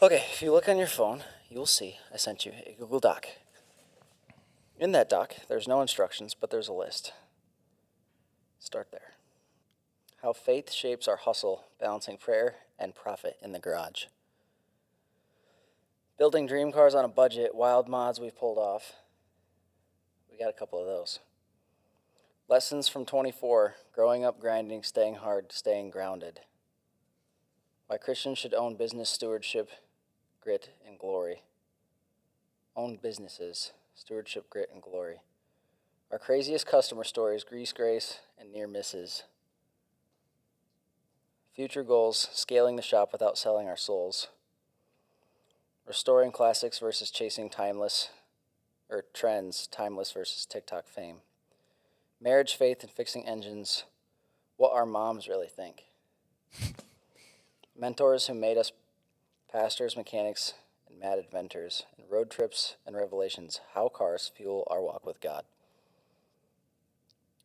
Okay, if you look on your phone, you will see I sent you a Google Doc. In that doc, there's no instructions, but there's a list. Start there. How faith shapes our hustle, balancing prayer and profit in the garage. Building dream cars on a budget, wild mods we've pulled off. We got a couple of those. Lessons from 24, growing up, grinding, staying hard, staying grounded. Why Christians should own business stewardship, grit, and glory. Own businesses, stewardship, grit, and glory. Our craziest customer stories, grease grace, and near misses. Future goals, scaling the shop without selling our souls. Restoring classics versus chasing timeless, or trends, timeless versus TikTok fame. Marriage, faith, and fixing engines. What our moms really think. Mentors who made us pastors, mechanics, and mad inventors. And road trips and revelations. How cars fuel our walk with God.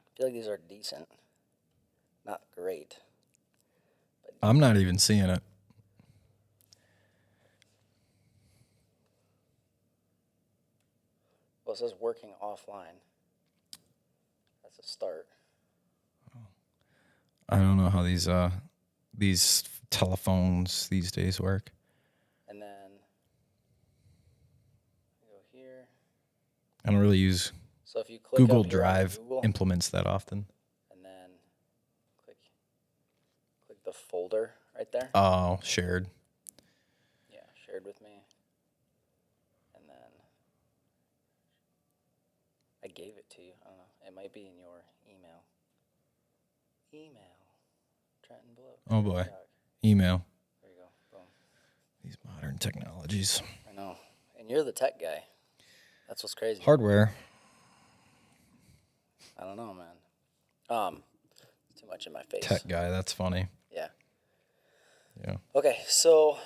I feel like these are decent. Not great. I'm not even seeing it. Well, it says working offline. That's a start. I don't know how these telephones these days work. And then go here. I don't really use So if you click Google up here on Drive Google, implements that often. and then click the folder right there. Oh, shared. Yeah, shared with me. And then I gave it to you. I don't know. It might be in your email. Trenton Blow. Oh boy. Email. There you go. Boom. These modern technologies. I know. And you're the tech guy. That's what's crazy. Hardware. I don't know, man. Too much in my face. Tech guy, that's funny. Yeah. Yeah. Okay, so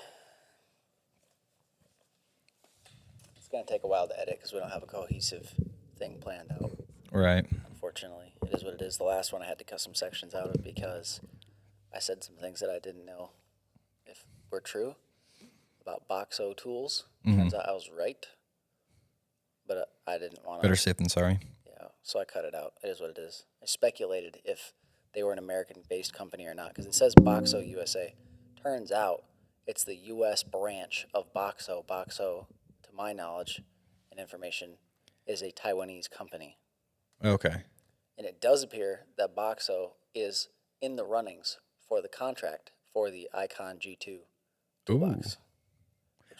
it's going to take a while to edit because we don't have a cohesive thing planned out. Right. Unfortunately, it is what it is. The last one I had to cut some sections out of because I said some things that I didn't know if were true about Boxo tools. Turns out I was right, but I didn't want to. Better safe than sorry. Yeah, so I cut it out. It is what it is. I speculated if they were an American-based company or not because it says Boxo USA. Turns out it's the U.S. branch of Boxo. Boxo, to my knowledge and information, is a Taiwanese company. Okay. And it does appear that Boxo is in the runnings for the contract for the Icon G2 toolbox.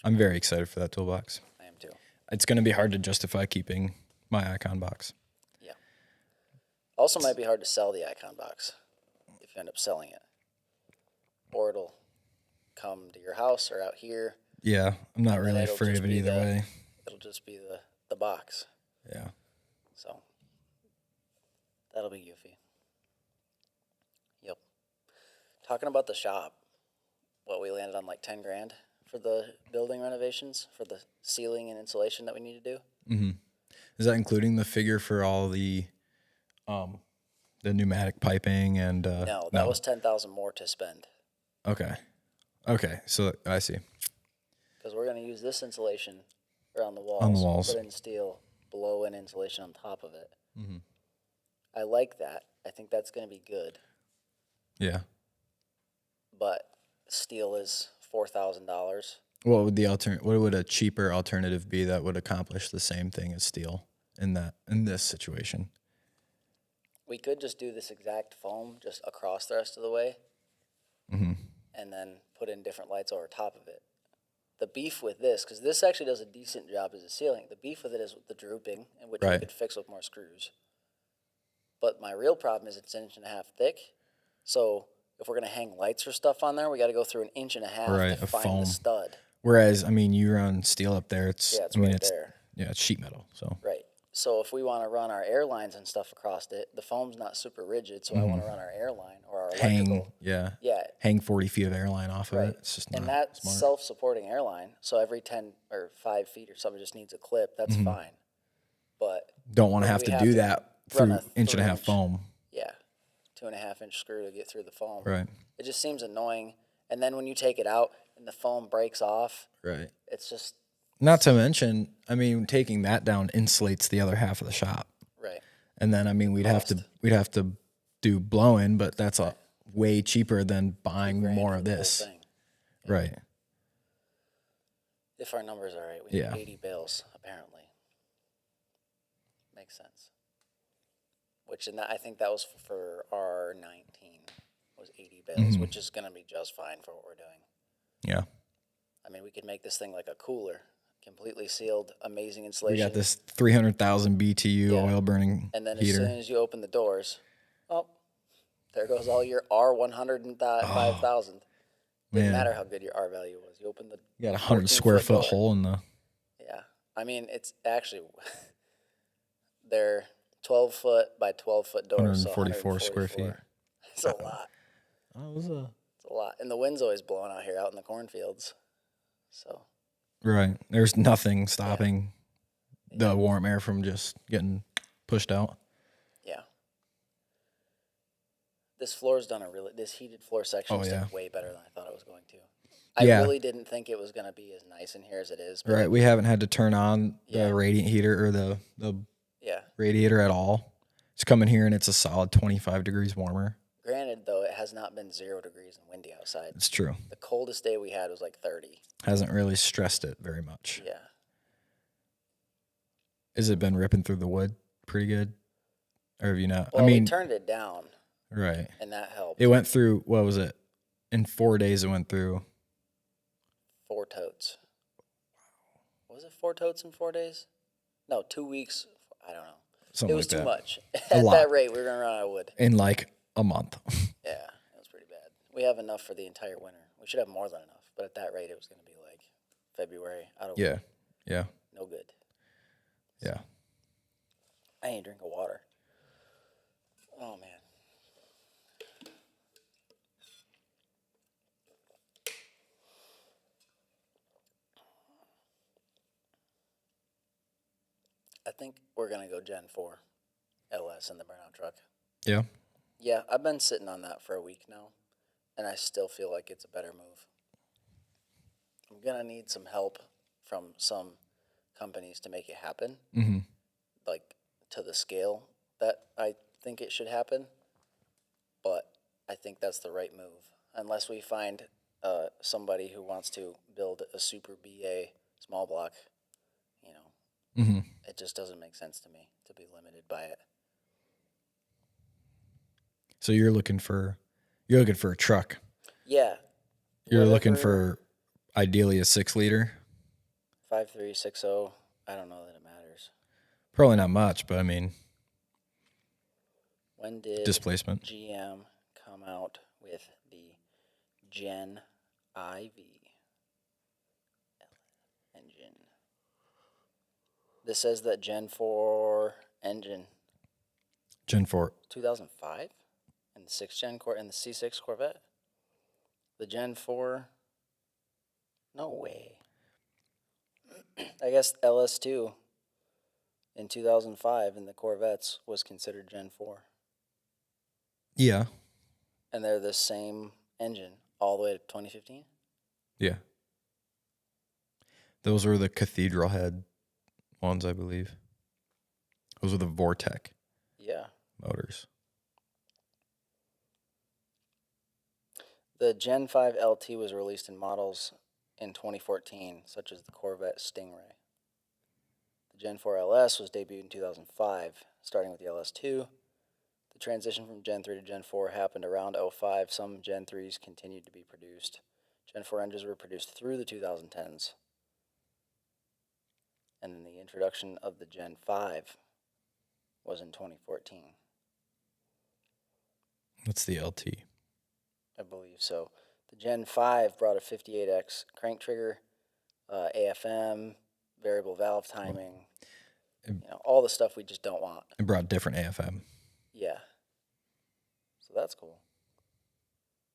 I'm very excited for that toolbox. I am too. It's going to be hard to justify keeping my Icon box. Yeah. Also might be hard to sell the Icon box if you end up selling it. Or it'll come to your house or out here. Yeah, I'm not really it'll afraid just of it be either way. It'll just be the box. Yeah. So that'll be goofy. Yep. Talking about the shop, we landed on like 10 grand for the building renovations, for the ceiling and insulation that we need to do. Mm-hmm. Is that including the figure for all the pneumatic piping and? No, that was 10,000 more to spend. Okay, so I see. Because we're going to use this insulation around the walls. On the walls. Put in steel, blow in insulation on top of it. Mm-hmm. I like that. I think that's going to be good. Yeah. But steel is $4,000. What would a cheaper alternative be that would accomplish the same thing as steel in this situation? We could just do this exact foam just across the rest of the way. Mm-hmm. And then put in different lights over top of it. The beef with this, because this actually does a decent job as a ceiling, the beef with it is with the drooping, and which we could fix with more screws. But my real problem is it's 1.5 inches thick. So if we're going to hang lights or stuff on there, we got to go through 1.5 inches to find foam. the stud. Whereas, I mean, you run steel up there. It's there. Yeah, it's sheet metal. So right. So if we want to run our air lines and stuff across it, the foam's not super rigid, so I want to run our air line or our electrical. Hang 40 feet of airline off of it. It's just not and that's smart. Self-supporting airline, so every 10 or 5 feet or something just needs a clip. That's fine. But don't want to have to do that through 1.5 inch foam. Yeah, 2.5 inch screw to get through the foam. Right. It just seems annoying. And then when you take it out, and the foam breaks off. Right. It's just Not to mention, I mean, taking that down insulates the other half of the shop. right. And then, I mean, we'd have to do blowing, but that's a way cheaper than buying $2,000 more for of the whole this. thing. Right. If our numbers are right, we Yeah. need 80 bales apparently. Makes sense. Which I think that was for R19 was 80 bales, which is going to be just fine for what we're doing. Yeah. I mean, we could make this thing like a cooler, completely sealed, amazing We insulation. got this 300,000 BTU Yeah. oil burning And then heater. as soon as you open the doors, oh, there goes all your R105,000. Didn't man. matter how good your R value was. You open the You got a 100 14 square foot door. hole in the. Yeah. I mean, it's actually, they're 12 foot by 12 foot doors. 144 square feet. It's a lot. Oh, it was a. It's a lot. And the wind's always blowing out here out in the cornfields. So, Right. There's nothing stopping the warm air from just getting pushed out. yeah. This heated floor section is done way better than I thought it was going to. I really didn't think it was going to be as nice in here as it is. But Right. We haven't had to turn on the radiant heater or the yeah. radiator at all. It's coming here and it's a solid 25 degrees warmer. Granted, though, it has not been 0 degrees and windy outside. It's true. The coldest day we had was like 30. Hasn't really stressed it very much. Yeah. Has it been ripping through the wood pretty good? Or have you not? Well, I mean, we turned it down, right. and that helped. It went through, what was it? In 4 days, it went through. 4 totes. Was it 4 totes in 4 days? No, 2 weeks. I don't know. Something It was like too that. much. A At lot. that rate, we were going to run out of wood. In like a month. Yeah, it was pretty bad. We have enough for the entire winter. We should have more than enough. But at that rate, it was going to be like February out of Yeah. Yeah. no good. Yeah. I ain't drinking water. Oh, man. I think we're going to go Gen 4 LS in the burnout truck. Yeah. Yeah, I've been sitting on that for a week now, and I still feel like it's a better move. I'm going to need some help from some companies to make it happen, like to the scale that I think it should happen, but I think that's the right move. Unless we find somebody who wants to build a super BA small block, you know, it just doesn't make sense to me to be limited by it. So you're looking for a truck. Yeah. You're looking Whatever- for ideally a 6-liter. 5360. I don't know that it matters. Probably not much, but I mean When did displacement. GM come out with the Gen IV engine? This says that Gen 4 engine Gen 4. 2005 in the 6th gen in the C6 Corvette. The Gen 4. No way. I guess LS2 in 2005 in the Corvettes was considered Gen 4. Yeah. And they're the same engine all the way to 2015? Yeah. Those were the cathedral head ones, I believe. Those were the Vortec Yeah. motors. The Gen 5 LT was released in models in 2014, such as the Corvette Stingray. The Gen 4 LS was debuted in 2005, starting with the LS2. The transition from Gen 3 to Gen 4 happened around 05. Some Gen 3s continued to be produced. Gen 4 engines were produced through the 2010s. And then the introduction of the Gen 5 was in 2014. What's the LT? I believe so. The Gen 5 brought a 58X crank trigger, AFM, variable valve timing, all the stuff we just don't want. It brought different AFM. Yeah. So that's cool.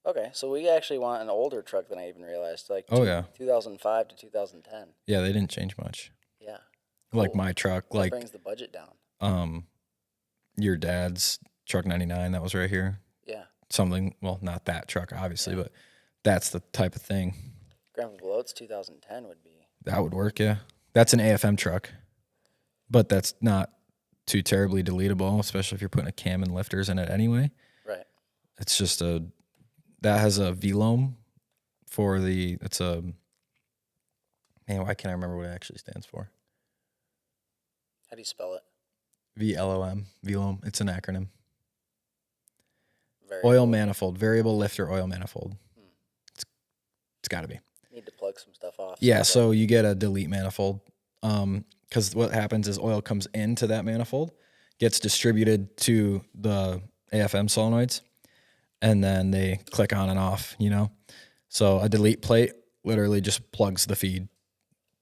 Okay, so we actually want an older truck than I even realized. Like 2005 to 2010. Yeah, they didn't change much. Yeah. Like Cool. my truck, That like brings the budget down. your dad's truck 99 that was right here. Yeah. Something, well, not that truck obviously, but that's the type of thing. Grandpa Bloat's 2010 would be. That would work, yeah. That's an AFM truck, but that's not too terribly deletable, especially if you're putting a cam and lifters in it anyway. Right. It's just that has a VLOM it's a, man, why can't I remember what it actually stands for? How do you spell it? VLOM. It's an acronym. Variable. Oil manifold, variable lifter oil manifold. It's got to be. Need to plug some stuff off. Yeah, so you get a delete manifold. Because what happens is oil comes into that manifold, gets distributed to the AFM solenoids, and then they click on and off, So a delete plate literally just plugs the feed.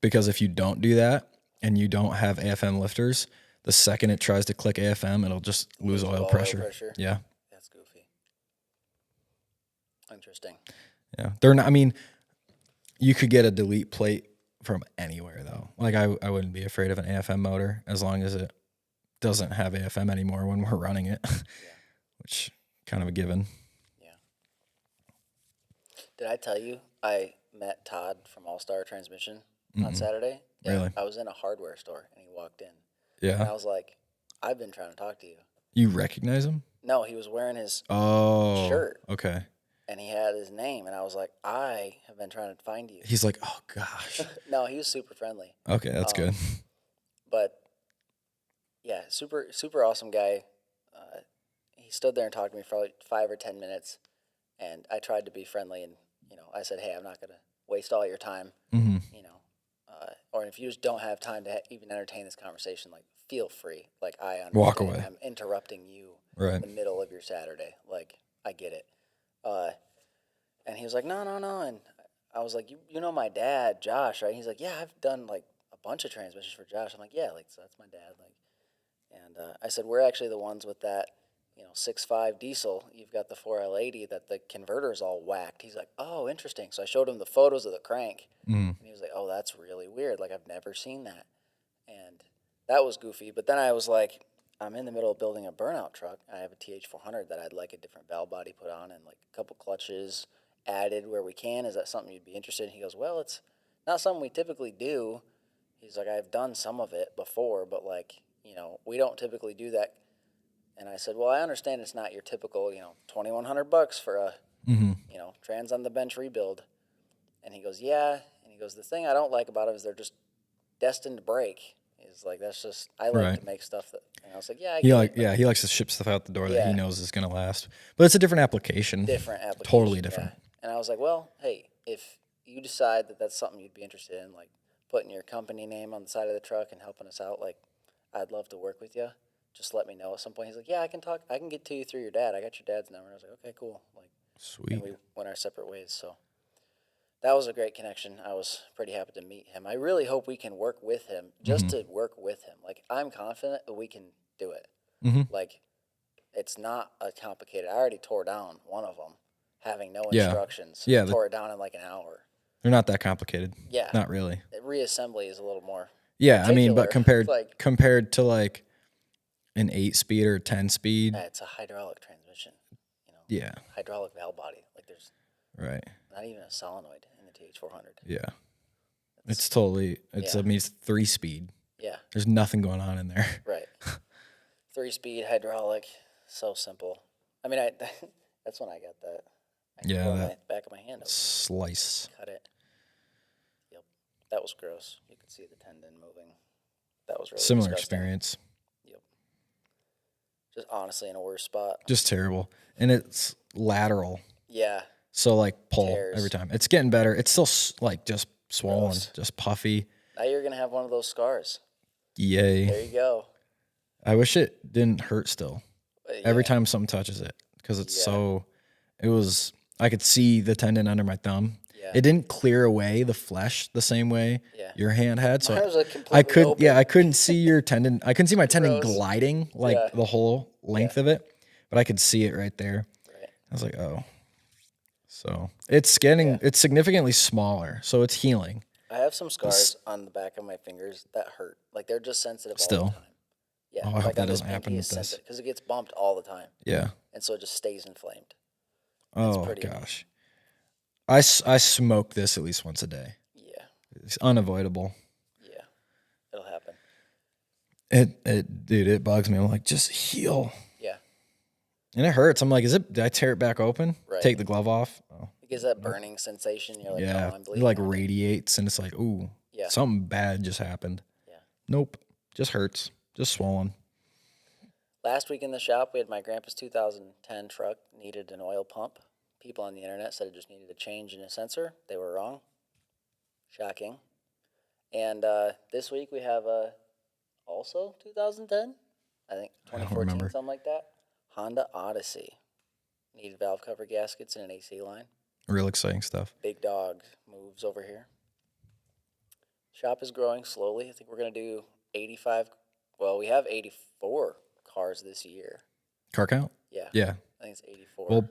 Because if you don't do that and you don't have AFM lifters, the second it tries to click AFM, it'll just lose oil pressure. Yeah. That's goofy. Interesting. Yeah. They're not, I mean, you could get a delete plate from anywhere though. Like I wouldn't be afraid of an AFM motor as long as it doesn't have AFM anymore when we're running it, which kind of a given. Yeah. Did I tell you I met Todd from All Star Transmission on Saturday? Yeah, Really? I was in a hardware store and he walked in. Yeah. And I was like, I've been trying to talk to you. You recognize him? No, he was wearing his shirt. Okay. and he had his name, and I was like, I have been trying to find you. He's like, oh gosh. No, he was super friendly. Okay, that's good. But yeah, super awesome guy. He stood there and talked to me for like 5 or 10 minutes, and I tried to be friendly, and I said, hey, I'm not gonna waste all your time, or if you just don't have time to even entertain this conversation, like feel free. Like I understand. Walk away. I'm interrupting you Right. in the middle of your Saturday. Like I get it. And he was like, no. And I was like, you know my dad, Josh, right? He's like, yeah, I've done like a bunch of transmissions for Josh. I'm like, yeah, like so that's my dad. Like, and I said, we're actually the ones with that, 6.5 diesel. You've got the 4L80 that the converter's all whacked. He's like, oh, interesting. So I showed him the photos of the crank, and he was like, oh, that's really weird. Like I've never seen that, and that was goofy. But then I was like, I'm in the middle of building a burnout truck. I have a TH400 that I'd like a different valve body put on and like a couple clutches added where we can. Is that something you'd be interested in? He goes, well, it's not something we typically do. He's like, I've done some of it before, but like, we don't typically do that. And I said, well, I understand it's not your typical, $2,100 for a, trans on the bench rebuild. And he goes, yeah. And he goes, the thing I don't like about it is they're just destined to break. He's like, that's just, I like to make stuff that, and I was like, yeah, he likes to ship stuff out the door that he knows is going to last. But it's a different application. Totally different. Yeah. And I was like, well, hey, if you decide that that's something you'd be interested in, like putting your company name on the side of the truck and helping us out, like I'd love to work with you. Just let me know at some point. He's like, yeah, I can get to you through your dad. I got your dad's number. I was like, okay, cool. Like, sweet. And we went our separate ways. So that was a great connection. I was pretty happy to meet him. I really hope we can work with him, just to work with him. Like, I'm confident that we can do it. Like, it's not a complicated. I already tore down one of them, having no instructions. Yeah, tore it down in like an hour. They're not that complicated. Yeah, not really. Reassembly is a little more. Yeah, I mean, but particular. compared to like an 8-speed or 10-speed, it's a hydraulic transmission. Yeah, hydraulic valve body. Like there's right. Not even a solenoid in the TH400. Yeah, it's totally. I mean, it's 3-speed. Yeah, there's nothing going on in there. Right. 3-speed hydraulic, so simple. I mean, that's when I got that. That back of my hand. Slice. Cut it. Yep, that was gross. You could see the tendon moving. That was really similar disgusting. Experience. Yep. Just honestly in a worse spot. Just terrible, and it's lateral. Yeah. So like pull Tears. every time. It's getting better. It's still like just swollen, just puffy. Now you're gonna have one of those scars. Yay. There you go. I wish it didn't hurt still. Every time something touches it, because it's so. It was. I could see the tendon under my thumb. Yeah. It didn't clear away the flesh the same way your hand had. So I couldn't see your tendon. I couldn't see my tendon gliding like the whole length of it, but I could see it right there. Right. I was like, oh. So it's it's significantly smaller, so it's healing. I have some scars on the back of my fingers that hurt. Like they're just sensitive all the time. Yeah. Oh, I hope that doesn't happen with this. Because it gets bumped all the time. Yeah. And so it just stays inflamed. Oh, gosh. I smoke this at least once a day. Yeah. It's unavoidable. Yeah. It'll happen. Dude, it bugs me. I'm like, just heal. Yeah. And it hurts. I'm like, did I tear it back open? Right. Take the glove off? Oh. It gives that burning sensation. You're like, Yeah. oh, I'm It bleeding. like radiates and it's like, ooh, Yeah. something bad just happened. Yeah. Nope. Just hurts. Just swollen. Last week in the shop, we had my grandpa's 2010 truck needed an oil pump. People on the internet said it just needed a change in a sensor. They were wrong. Shocking. And this week we have also 2010, I think I don't 2014, remember. something like that. Honda Odyssey. Needed valve cover gaskets and an AC line. Real exciting stuff. Big dog moves over here. Shop is growing slowly. I think we're going to do 85. Well, we have 84 cars this year. Car count? Yeah. Yeah. I think it's 84. Well,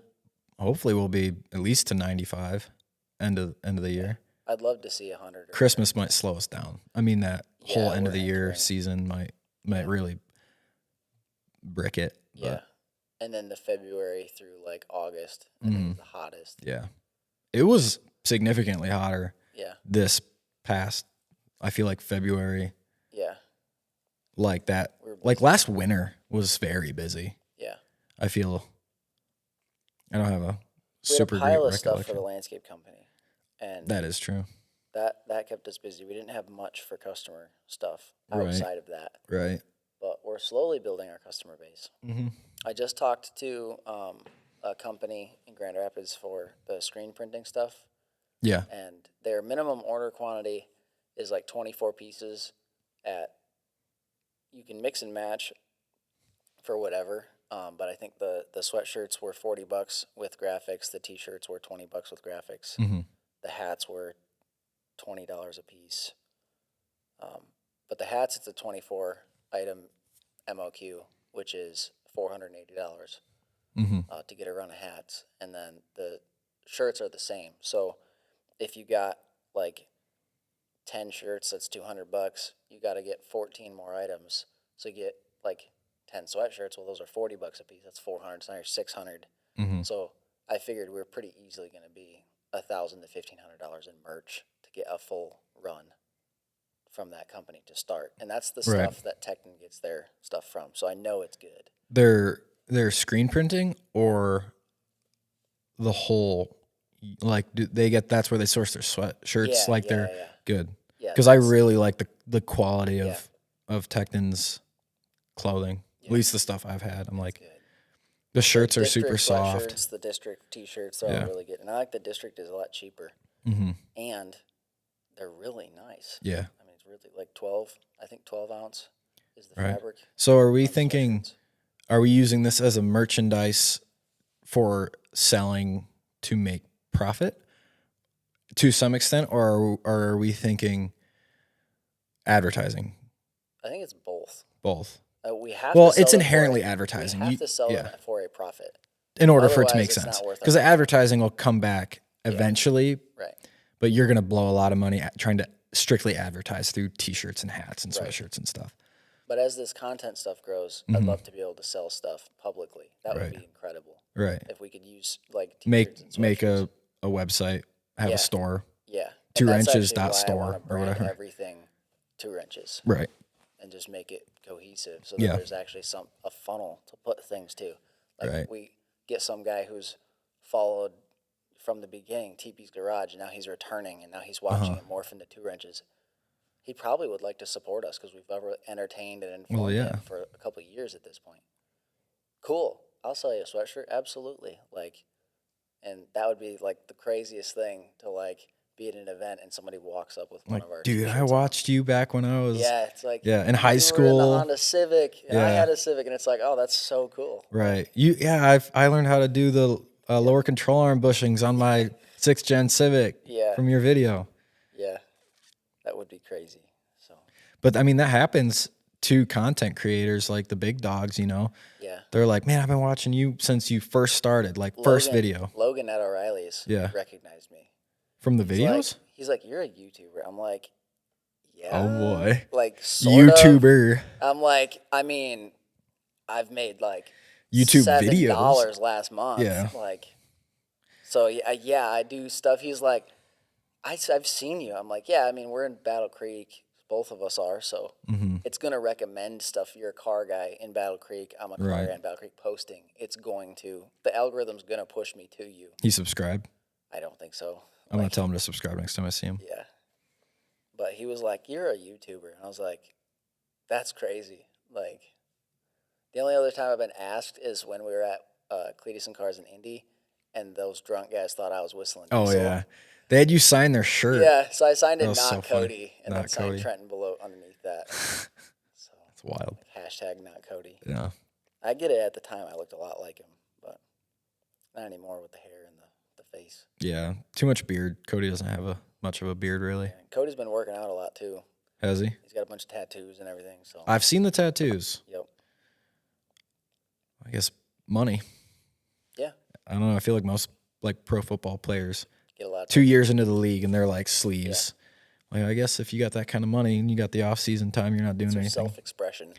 hopefully we'll be at least to 95 end of the year. I'd love to see 100. Christmas might slow us down. I mean, that whole end of the we're year entering. season might really brick it. Yeah. But And then the February through like August, I think is the hottest. yeah. It was significantly hotter Yeah. this past, I feel like February, Yeah. like that. We were Like busy. last winter was very busy. Yeah. I feel, I don't have a We had a super pile great of stuff for recollection. the landscape company. And That is true. that kept us busy. We didn't have much for customer stuff Right. outside of that. Right. But we're slowly building our customer base. Mm-hmm. I just talked to a company in Grand Rapids for the screen printing stuff, Yeah. and their minimum order quantity is like 24 pieces at, you can mix and match for whatever, but I think the sweatshirts were $40 with graphics, the t-shirts were $20 with graphics, Mm-hmm. the hats were $20 a piece. But the hats, it's a 24 item MOQ, which is $480 Mm-hmm. to get a run of hats. And then the shirts are the same. So if you got like 10 shirts, that's $200. You got to get 14 more items. So you get like 10 sweatshirts. Well, those are $40 a piece. That's 400. So now you're 600. Mm-hmm. So I figured we are pretty easily going to be $1,000 to $1,500 in merch to get a full run from that company to start. And that's the Right. stuff that Tekton gets their stuff from. So I know it's good. They're screen printing or the whole, like, do they get, that's where they source their sweatshirts, like they're good. Yeah, Because I that's- really like the quality Yeah. of Tekton's clothing. Yeah. At least the stuff I've had. I'm like, good. the shirts are District super soft. sweatshirts, the district t-shirts are Yeah. all really good. And I like the district is a lot cheaper. Mm-hmm. And they're really nice. Yeah. I mean, it's really like 12 ounce is the Right. fabric. So are we on the thinking, sweatshirts. are we using this as a merchandise for selling to make profit to some extent, or are we thinking advertising? I think it's both. Both. We have Well, to sell it's them inherently for advertising. We have You- to sell yeah. them for a profit. In order for it to Otherwise, make it's sense. not worth Because the it. advertising will come back eventually, Right. but you're going to blow a lot of money trying to strictly advertise through t-shirts and hats and Right. sweatshirts and stuff. But as this content stuff grows, I'd love to be able to sell stuff publicly. That would Mm-hmm. Right. be incredible. Right. If we could use like Make t-shirts and make sweatshirts. a website, have Yeah. a store. Yeah. Two And that's Wrenches actually dot why I store wanna or brand whatever. Everything 2 Wrenches Right. and just make it cohesive so that Yeah. there's actually a funnel to put things to. Like Right. we get some guy who's followed from the beginning TP's Garage, and now he's returning, and now he's watching Uh-huh. it morph into 2 Wrenches. He probably would like to support us because we've ever entertained and informed Well, yeah. him for a couple of years at this point. Cool. I'll sell you a sweatshirt. Absolutely. Like, and that would be like the craziest thing to like be at an event and somebody walks up with one Like, of our dude, I t-shirts on. watched you back when I was Yeah, it's like in high you were in school. the Honda Civic, and I Yeah. had a Civic, and it's like, oh, that's so cool. Right. I learned how to do the lower control arm bushings on my 6th gen Civic Yeah. from your video. Yeah, that would be crazy. So But I mean, that happens to content creators like the big dogs, you know. yeah, They're like, "Man, I've been watching you since you first started, like first video Logan at O'Reilly's, Yeah. recognized me. from the He's videos." like, you're a YouTuber. I'm like, yeah. Oh boy. Like sort of. YouTuber. I'm like, I mean, I've made like YouTube $7 videos. last month. Yeah. Like, So yeah, I do stuff. He's like, I've seen you. I'm like, yeah. I mean, we're in Battle Creek. Both of us are. So it's gonna recommend stuff. You're a car guy in Battle Creek. I'm a car Right. guy in Battle Creek. Posting. The algorithm's gonna push me to you. He subscribed. I don't think so. I'm gonna tell him to subscribe next time I see him. Yeah. But he was like, "You're a YouTuber," and I was like, "That's crazy." Like, the only other time I've been asked is when we were at Cletus and Cars in Indy, and those drunk guys thought I was whistling. Oh Diesel. yeah, they had you sign their shirt. Yeah, so I signed it That was not so funny. Cody, and Not then signed Cody. Trenton below underneath that. So It's wild. hashtag not Cody. Yeah. I get it. At the time, I looked a lot like him, but not anymore with the hair and the face. Yeah. Too much beard. Cody doesn't have much of a beard really. And Cody's been working out a lot too. Has he? He's got a bunch of tattoos and everything. So I've seen the tattoos. yep. I guess money. Yeah, I don't know. I feel like most like pro football players, get a lot. 2 years into the league and they're like sleeves. Like I guess if you got that kind of money and you got the off season time, you're not doing anything. Self-expression.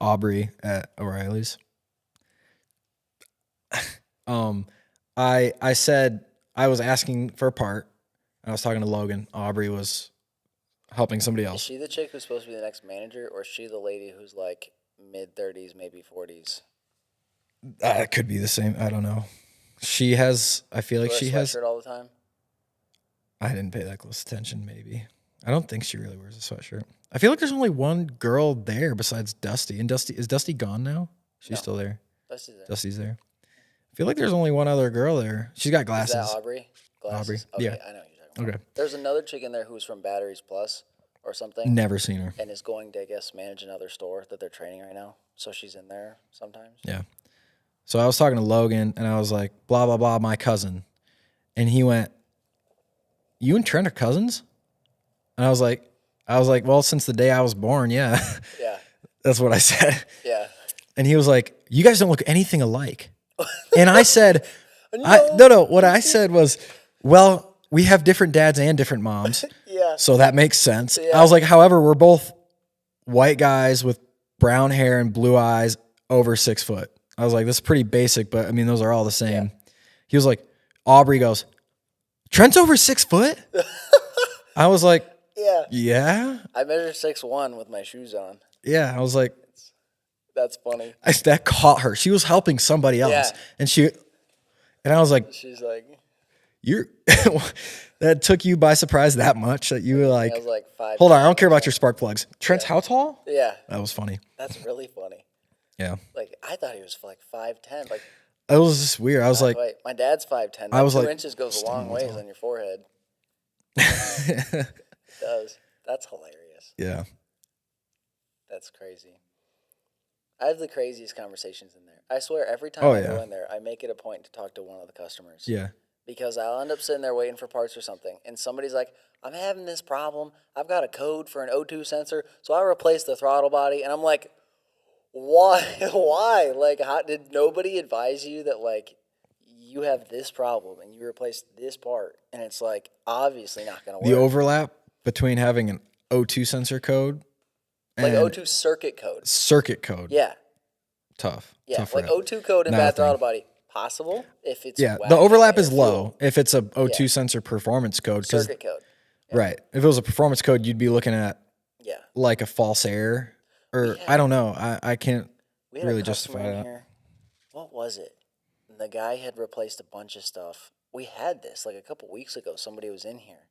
Aubrey at O'Reilly's. I said I was asking for a part. I was talking to Logan. Aubrey was helping somebody Is else. she the chick who's supposed to be the next manager, or is she the lady who's like mid-30s, maybe 40s? It could be the same. I don't know. She has. I feel like Wear a she has. sweatshirt all the time. I didn't pay that close attention. Maybe. I don't think she really wears a sweatshirt. I feel like there's only one girl there besides Dusty. And is Dusty gone now? She's No. still there. That's it. Dusty's there. I feel like there's only one other girl there. She's got Is glasses. that Aubrey? Glasses? Aubrey, Okay, yeah. I know what you're talking about. Okay. There's another chick in there who's from Batteries Plus or something, Never seen her. and is going to, I guess, manage another store that they're training right now. So she's in there sometimes. Yeah. So I was talking to Logan and I was like, blah, blah, blah, my cousin. And he went, you and Trent are cousins? And I was like, well, since the day I was born, yeah. Yeah, That's what I said. yeah. And he was like, you guys don't look anything alike. And I said, No. no. What I said was, well, we have different dads and different moms. Yeah. So that makes sense. Yeah. I was like, however, we're both white guys with brown hair and blue eyes over 6 foot. I was like, this is pretty basic, but I mean, those are all the same. He was like, Aubrey goes, Trent's over 6 foot? I was like, Yeah. yeah. I measure 6'1" with my shoes on. Yeah. I was like, That's funny. that caught her. She was helping somebody else. Yeah. And I was like, She's like, you're, that took you by surprise that much that you were like, I was like 5. hold on, I don't care about your spark plugs. Trent's how tall? Yeah, That was funny. that's really funny. Yeah. Like, I thought he was like 5'10". Like, It was just weird. I was like, wait, my dad's 5'10". I was 2 like, inches goes a long ways on your forehead. It does. That's hilarious. yeah. That's crazy. I have the craziest conversations in there. I swear, every time Oh, I yeah. go in there, I make it a point to talk to one of the customers. Yeah. Because I'll end up sitting there waiting for parts or something, and somebody's like, I'm having this problem. I've got a code for an O2 sensor, so I replaced the throttle body. And I'm like, why? Why? Like, how, did nobody advise you that, like, you have this problem and you replaced this part? And it's, like, obviously not going to work. The overlap between having an O2 sensor code like and O2 circuit code. circuit code. Yeah. Tough. Yeah. Tough Like rep. O2 code and Not a bad thing. throttle body. Possible if it's Yeah. whacked The overlap in is full. low if it's a O2 Yeah. sensor performance code. 'Cause Circuit code. right. If it was a performance code, you'd be looking at Yeah. like a false error. Or Yeah. I don't know. I can't We had really a customer justify in that. here. What was it? The guy had replaced a bunch of stuff. We had this like a couple weeks ago. Somebody was in here.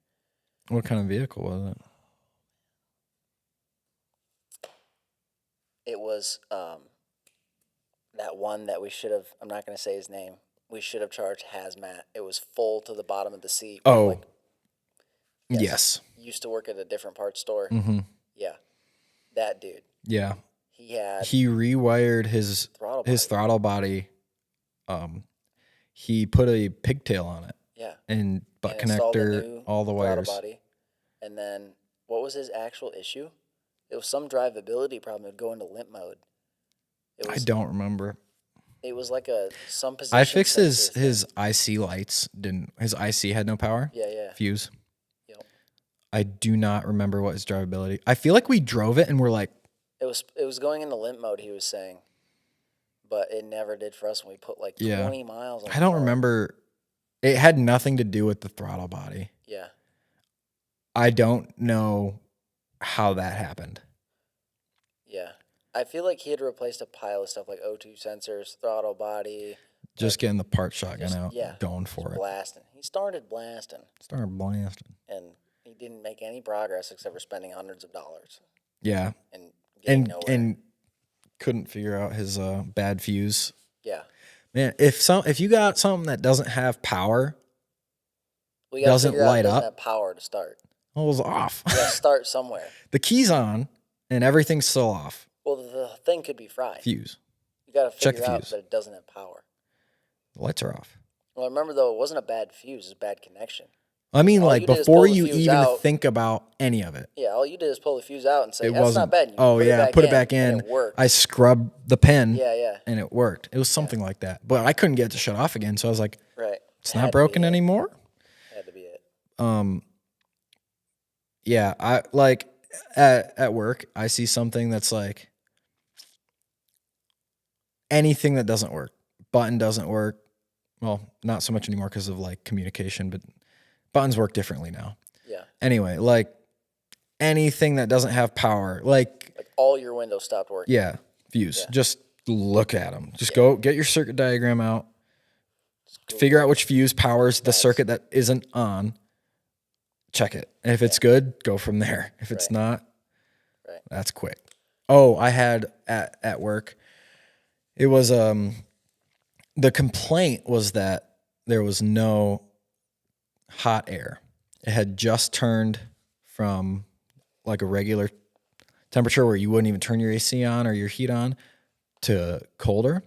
What kind of vehicle was it? It was that one that we should have. I'm not going to say his name. We should have charged hazmat. It was full to the bottom of the seat. with, Oh. like, Yes. used to work at a different parts store. Mm-hmm. Yeah, that dude. Yeah. He had He rewired his throttle. throttle body. He put a pigtail on it Yeah. and butt And installed a connector, new all the throttle wires. body. And then what was his actual issue? It was some drivability problem. It would go into limp mode. It I was, don't remember. It was like some position. I fixed sensor thing. his IC lights. His IC had no power? Yeah, yeah. Fuse. Yep. I do not remember what his drivability. I feel like we drove it and we're like, It was going into limp mode. He was saying, but it never did for us when we put like Yeah. 20 miles. On I the don't car. remember It had nothing to do with the throttle body. Yeah. I don't know how that happened. Yeah. I feel like he had replaced a pile of stuff like O2 sensors, throttle body. Just getting the part shotgun out, Yeah. going for it. Blasting. He started blasting. Started blasting. And he didn't make any progress except for spending hundreds of dollars. Yeah. And getting nowhere. And couldn't figure out his bad fuse. Yeah. Man, if you got something that doesn't have power, We gotta doesn't figure out light it doesn't up. have power to start. it was off. You gotta start somewhere. The key's on and everything's still off. Well, the thing could be fried. Fuse. You gotta Check figure the out fuse. that it doesn't have power. The lights are off. Well, remember though, it wasn't a bad fuse; it's a bad connection. I mean, All like you did is before pull the you fuse even out. think about any of it. Yeah, all you did is pull the fuse out and say, It "That's wasn't. not bad." You Oh yeah, put it back and in. it worked. I scrubbed the pen. Yeah, yeah, And it worked. It was something like that. But I couldn't get it to shut off again. So I was like, right. it's It had not to broken be it. anymore. Had to be it. Yeah, I like at work, I see something that's like anything that doesn't work. Button doesn't work. Well, not so much anymore because of like communication, but buttons work differently now. Yeah, Anyway, like anything that doesn't have power, like like all your windows stopped working. yeah, fuse. Yeah. Just look at them. Just go get your circuit diagram out. Figure out which fuse powers the circuit that isn't on. Check it. And if it's good, go from there. If it's not, Right. that's quick. Oh, I had at work, it was the complaint was that there was no hot air. It had just turned from like a regular temperature where you wouldn't even turn your AC on or your heat on to colder.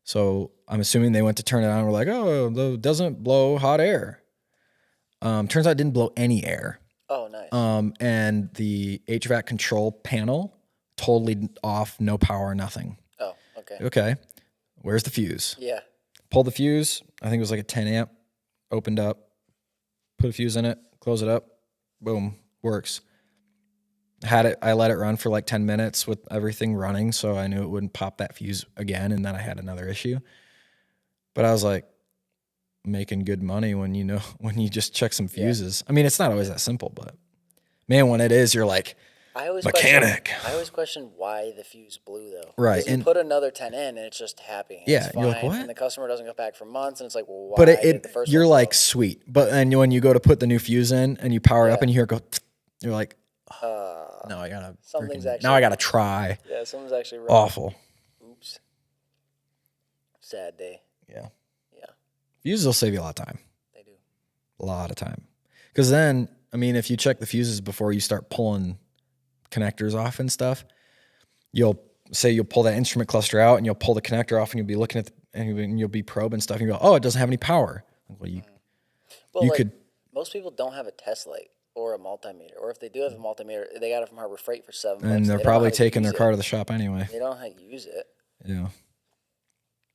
So I'm assuming they went to turn it on and were like, oh, it doesn't blow hot air. Turns out it didn't blow any air. Oh, nice. And the HVAC control panel totally off, no power, nothing. Oh, okay. Okay, where's the fuse? Yeah. Pulled the fuse. I think it was like a 10 amp. Opened up, put a fuse in it, close it up, boom, works. I let it run for like 10 minutes with everything running, so I knew it wouldn't pop that fuse again, and then I had another issue. But I was like, making good money when you just check some fuses. I mean, it's not always that simple, but man, when it is, you're like, I always mechanic. question why the fuse blew though. Right. 'Cause you And put another 10 in and it's just happy. And Yeah, it's you're like, fine, what? And the customer doesn't come back for months, and it's like, well, why? but did the first you're one like blow? sweet. But then when you go to put the new fuse in and you power it up Yeah. and you hear it go, you're like, Uh, no, I gotta Something's freaking, actually now I gotta wrong. try. yeah, someone's actually wrong. Awful. Oops. Sad day. Yeah. Yeah, Fuses will save you a lot of time. they do. A lot of time. Because then, I mean, if you check the fuses before you start pulling connectors off and stuff, you'll pull that instrument cluster out and you'll pull the connector off and you'll be looking at and you'll be probing stuff and you go, oh, it doesn't have any power. Well, Well, You like, could- most people don't have a test light or a multimeter, or if they do have a multimeter, they got it from Harbor Freight for $7. and They they're don't know probably how to taking their use car it. to the shop anyway. They don't know how to use it. Yeah.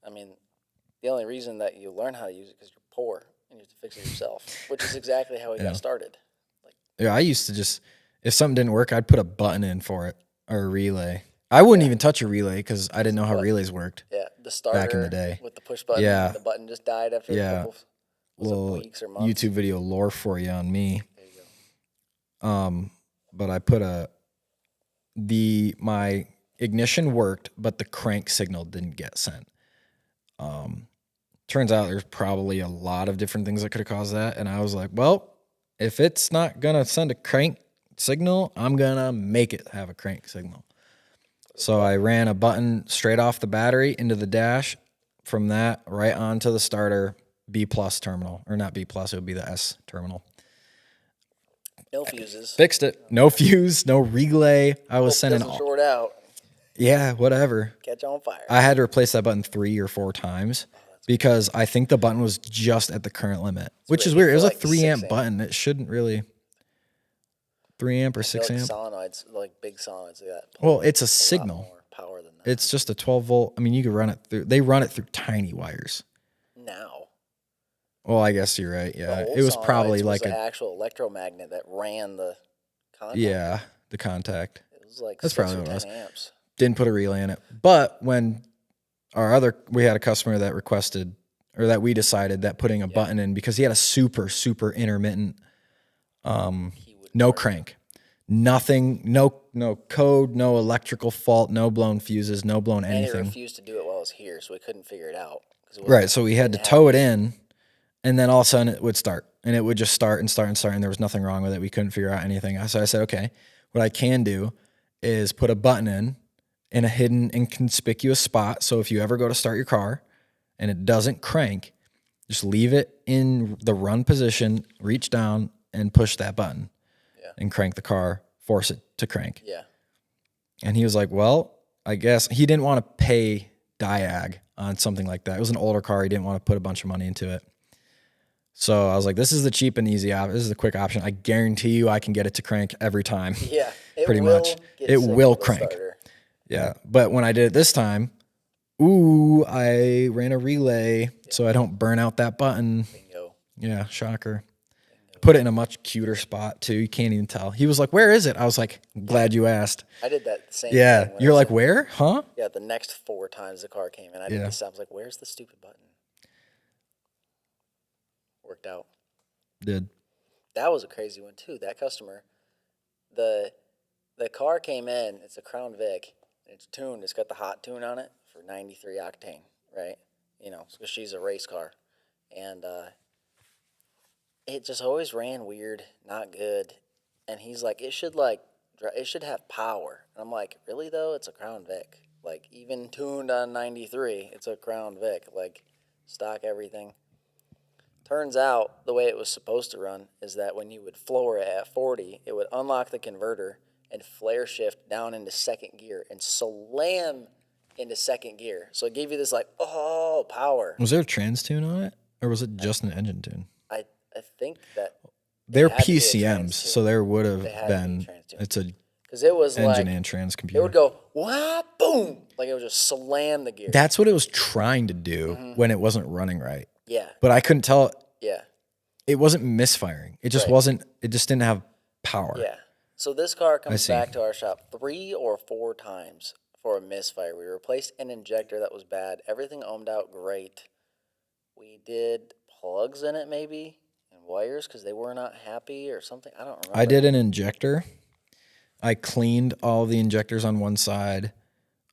I mean, the only reason that you learn how to use it because you're poor and you have to fix it yourself, which is exactly how we Yeah. got started. Yeah, I used to just, if something didn't work, I'd put a button in for it or a relay. I wouldn't even touch a relay because I didn't know how But- relays worked. Yeah, the starter Back in the day. with the push button. Yeah. The button just died after Yeah. a couple was it Little weeks or months. YouTube video lore for you on me. There you go. But I put my ignition worked, but the crank signal didn't get sent. Turns out there's probably a lot of different things that could have caused that. And I was like, well, if it's not going to send a crank signal, I'm going to make it have a crank signal. So I ran a button straight off the battery into the dash, from that right onto the starter B plus terminal, or not B plus, it would be the S terminal. No fuses. Fixed it. No fuse, no relay. I was Hope it sending doesn't short out. yeah, whatever. Catch on fire. I had to replace that button 3 or 4 times because I think the button was just at the current limit, which is weird. weird. It was a Like 3 amp 6 amp. button. It shouldn't really 3 amp or 6 like amp. solenoids, like big solenoids, they got Well, it's a a lot signal. more power than that. It's just a 12 volt. I mean, you could run it through. They run it through tiny wires. Now. Well, I guess you're right. The Yeah, old it was solenoids probably was like an a actual electromagnet that ran the contact. yeah, the contact. It was like That's 6 probably or what it 10 was. amps. Didn't put a relay in it. But when we had a customer that requested or that we decided that putting a button in, because he had a super, super intermittent, no crank, nothing, no code, no electrical fault, no blown fuses, no blown And he anything. refused to do it while I was here, so we couldn't figure it out. Right. So we had to tow it in, and then all of a sudden it would start, and it would just start and start and start, and there was nothing wrong with it. We couldn't figure out anything. So I said, okay, what I can do is put a button in a hidden, inconspicuous spot. So if you ever go to start your car and it doesn't crank, just leave it in the run position, reach down and push that button and crank the car, force it to crank. Yeah. And he was like, well, I guess he didn't want to pay Diag on something like that. It was an older car. He didn't want to put a bunch of money into it. So I was like, this is the cheap and easy option. This is the quick option. I guarantee you I can get it to crank every time. Yeah. Pretty much. It will crank. Yeah. But when I did it this time, I ran a relay so I don't burn out that button. Bingo. Yeah, shocker. Put it in a much cuter spot too. You can't even tell. He was like, where is it? I was like, glad you asked. I did that same Yeah. thing. You're like, where? Huh? Yeah, the next 4 times the car came in, I did this. I was like, where's the stupid button? Worked out. Did. That was a crazy one too. That customer, the car came in. It's a Crown Vic. And it's tuned. It's got the hot tune on it for 93 octane, right? You know, because she's a race car, and it just always ran weird, not good. And he's like, it should have power. And I'm like, really though? It's a Crown Vic. Like even tuned on 93, it's a Crown Vic. Like stock everything. Turns out the way it was supposed to run is that when you would floor it at 40, it would unlock the converter and flare shift down into second gear and slam into second gear. So it gave you this like, oh, power. Was there a trans tune on it, or was it just an engine tune? I think that they're PCMs, so there would have been. It's a because it was engine like, and trans computer. It would go wah boom, like it would just slam the gear. That's what it was trying to do when it wasn't running right. Yeah. But I couldn't tell. Yeah. It wasn't misfiring. It just wasn't. It just didn't have power. Yeah. So this car comes back to our shop 3 or 4 times for a misfire. We replaced an injector that was bad. Everything ohmed out great. We did plugs in it maybe and wires because they were not happy or something. I don't remember. I did an injector. I cleaned all the injectors on one side.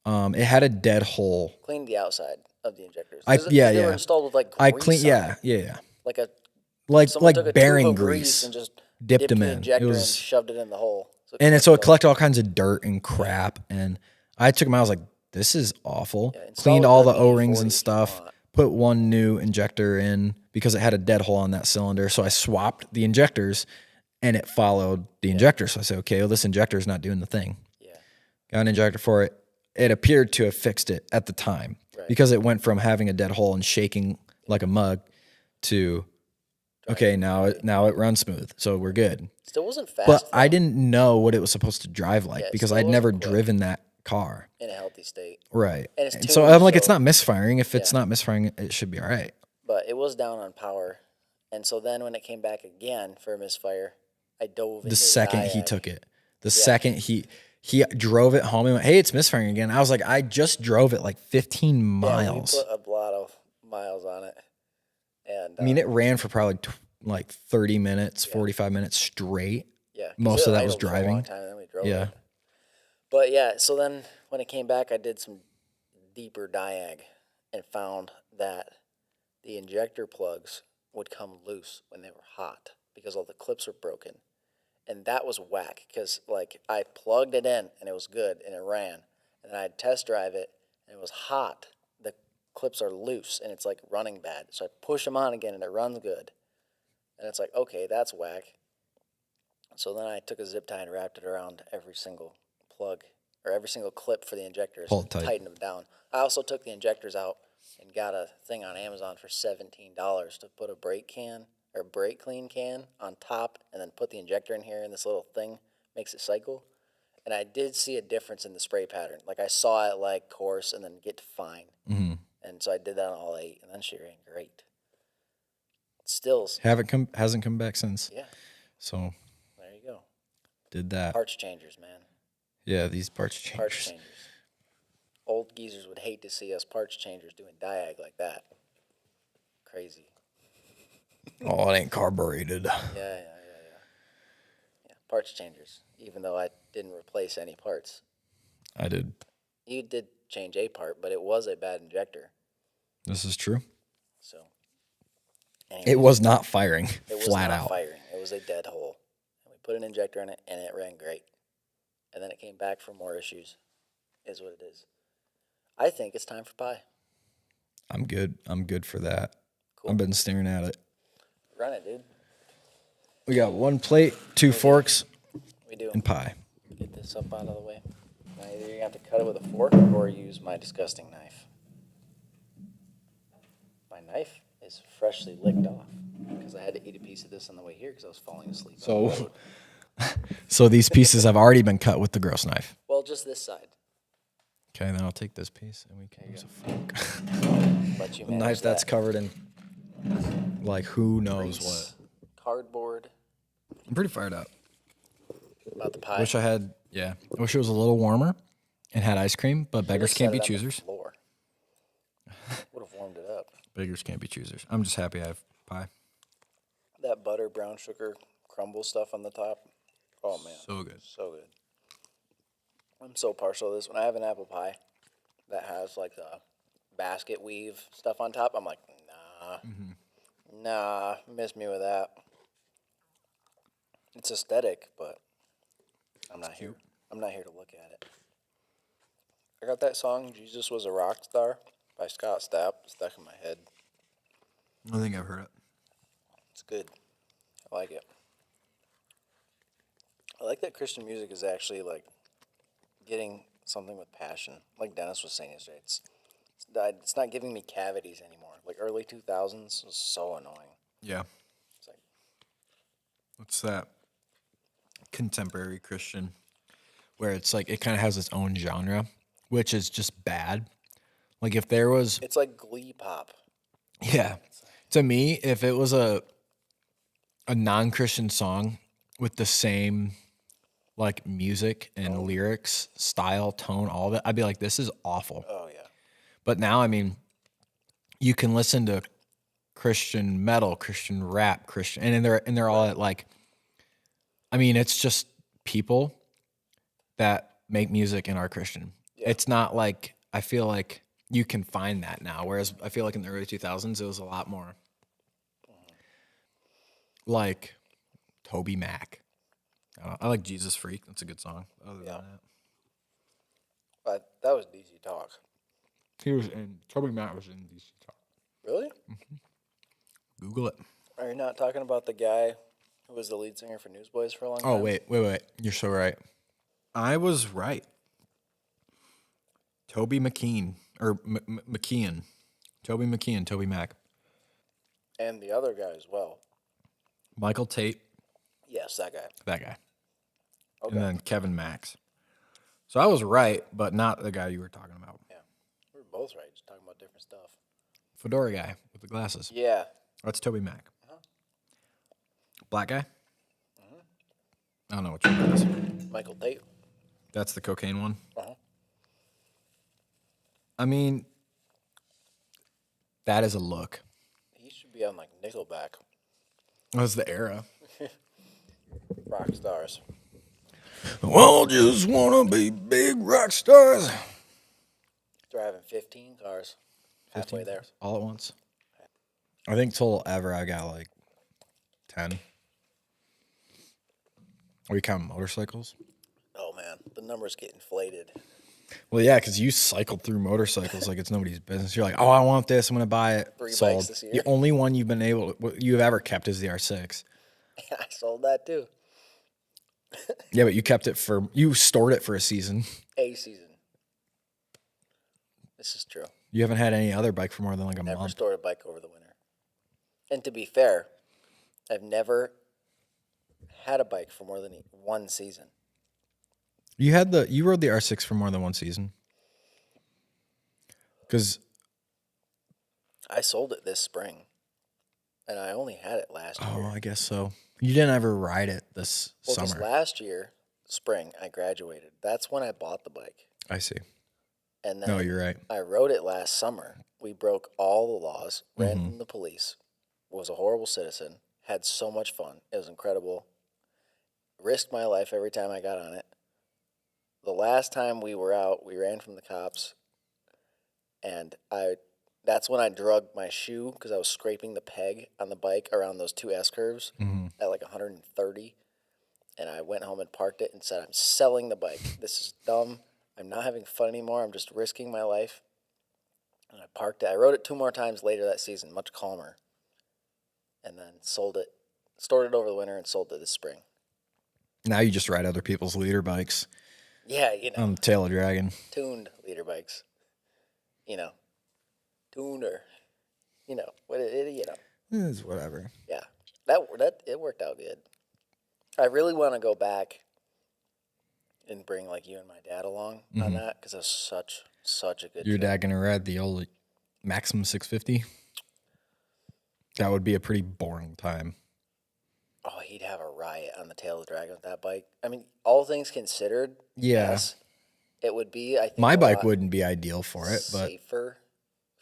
It had a dead hole. Cleaned the outside of the injectors. They were installed with like grease I cleaned. on Yeah. it. Like a like bearing tube of grease and just dipped them the in. injector It and was shoved it in the hole. So it collected all kinds of dirt and crap. And I took them out. I was like, this is awful. Cleaned all the O-rings and stuff. Put one new injector in because it had a dead hole on that cylinder. So I swapped the injectors and it followed the injector. So I said, okay, well, this injector is not doing the thing. Yeah. Got an injector for it. It appeared to have fixed it at the time because it went from having a dead hole and shaking like a mug to, okay, now it runs smooth. So we're good. Still wasn't fast. But I didn't know what it was supposed to drive like because I'd never driven that car. In a healthy state. Right. And so I'm like, it's not misfiring. If it's not misfiring, it should be all right. But it was down on power. And so then when it came back again for a misfire, I dove into the second he took it. The second he drove it home and went, hey, it's misfiring again. I was like, I just drove it like 15 miles. Yeah, we put a lot of miles on it. And I mean, it ran for probably like 30 minutes, 45 minutes straight. Yeah. Most of that was driving. For a long time, and then we drove it. But yeah, so then when it came back, I did some deeper diag and found that the injector plugs would come loose when they were hot because all the clips were broken. And that was whack because like I plugged it in and it was good and it ran. And then I'd test drive it and it was hot. The clips are loose and it's like running bad. So I push them on again and it runs good. And it's like, okay, that's whack. So then I took a zip tie and wrapped it around every single plug or every single clip for the injectors and tightened them down. I also took the injectors out and got a thing on Amazon for $17 to put a brake clean can on top and then put the injector in here and this little thing makes it cycle. And I did see a difference in the spray pattern. Like I saw it like coarse and then get to fine. Mm-hmm. And so I did that on all 8 and then she ran great. Stills. Hasn't come back since. Yeah. So there you go. Did that. Parts changers, man. Yeah, these parts changers. Parts changers. Old geezers would hate to see us parts changers doing diag like that. crazy. Oh, it ain't carbureted. Yeah. Parts changers. Even though I didn't replace any parts. I did. You did change a part, but it was a bad injector. This is true. So. It was not firing. It was flat not out. firing. It was a dead hole. And we put an injector in it, and it ran great. And then it came back for more issues. Is what it is. I think it's time for pie. I'm good. I'm good for that. Cool. I've been staring at it. Run it, dude. We got 1 plate, 2 forks, We do. and pie. Get this up out of the way. Now either you're going to have to cut it with a fork or use my disgusting knife. My knife is freshly licked off because I had to eat a piece of this on the way here because I was falling asleep. So these pieces have already been cut with the gross knife. Well, just this side. Okay, then I'll take this piece and we can use a fork. Let you A manage knife that's that. covered in, like, who knows Grease, what. Cardboard. I'm pretty fired up. About the pie. Wish it was a little warmer and had ice cream, but beggars Just can't set be it on the choosers. floor. Would have warmed it up. Beggars can't be choosers. I'm just happy I have pie. That butter, brown sugar, crumble stuff on the top. Oh, man. So good. So good. I'm so partial to this. When I have an apple pie that has like the basket weave stuff on top, I'm like, nah, miss me with that. It's aesthetic, but I'm not here. I'm not here to look at it. I got that song, Jesus Was a Rock Star by Scott Stapp, stuck in my head. I think I've heard it. It's good. I like it. I like that Christian music is actually like getting something with passion. Like Dennis was saying yesterday, it's not giving me cavities anymore. Like early 2000s was so annoying. Yeah. It's like, What's that? Contemporary Christian, where it's like it kind of has its own genre, which is just bad. Like if there was, it's like Glee pop. yeah, to me, if it was a non-Christian song with the same like music and lyrics, style, tone, all of it, I'd be like, this is awful. Oh yeah. But now, I mean, you can listen to Christian metal, Christian rap, Christian, and they're all at like, I mean, it's just people that make music and are Christian. Yeah. It's not like, I feel like you can find that now. Whereas I feel like in the early 2000s, it was a lot more like Toby Mac. I like Jesus Freak. That's a good song. Other than that. But that was DC Talk. Toby Mac was in DC Talk. Really? Google it. Are you not talking about the guy who was the lead singer for Newsboys for a long time? Oh, wait. You're so right. I was right. Toby McKean, or McKeon. Toby McKeon, Toby Mac. And the other guy as well. Michael Tate. Yes, that guy. That guy. Okay. And then Kevin Max. So I was right, but not the guy you were talking about. Yeah. We were both right, just talking about different stuff. Fedora guy with the glasses. Yeah. That's Toby Mac. Uh-huh. Black guy? I don't know which one that is. Michael Tate. That's the cocaine one? Uh-huh. I mean, that is a look. He should be on like Nickelback. That was the era. Rock stars. Well, just wanna be big rock stars. Driving 15 cars. Halfway there. All at once. I think total ever I got like 10. Are you counting motorcycles? Oh man, the numbers get inflated. Well, yeah, because you cycled through motorcycles like it's nobody's business. You're like, oh, I want this. I'm gonna buy it. 3 Sold. bikes this year. The only one you've ever kept is the R6. I sold that too. Yeah, but you stored it for a season. A season. This is true. You haven't had any other bike for more than like a Never month. stored a bike over the winter. And to be fair, I've never had a bike for more than one season. You rode the R6 for more than one season. Because I sold it this spring, and I only had it last year. I guess so. You didn't ever ride it this Well, 'cause summer. last year, spring, I graduated. That's when I bought the bike. I see. And then No, you're right. I rode it last summer. We broke all the laws, ran from the police, was a horrible citizen, had so much fun. It was incredible. Risked my life every time I got on it. The last time we were out, we ran from the cops, and that's when I drugged my shoe because I was scraping the peg on the bike around those two S curves at like 130. And I went home and parked it and said, I'm selling the bike. This is dumb. I'm not having fun anymore. I'm just risking my life. And I parked it. I rode it 2 more times later that season, much calmer. And then sold it, stored it over the winter and sold it this spring. Now you just ride other people's leader bikes Yeah, on the Tail of Dragon. tuned leader bikes. Tuned or, It's whatever. Yeah, that it worked out good. I really want to go back and bring like you and my dad along on that because it was such a good. Your trip. dad gonna ride the old Maximum 650? That would be a pretty boring time. Oh, he'd have a riot on the Tail of the Dragon with that bike. I mean, all things considered, Yeah. yes, it would be. I think My a bike lot wouldn't be ideal for it, but safer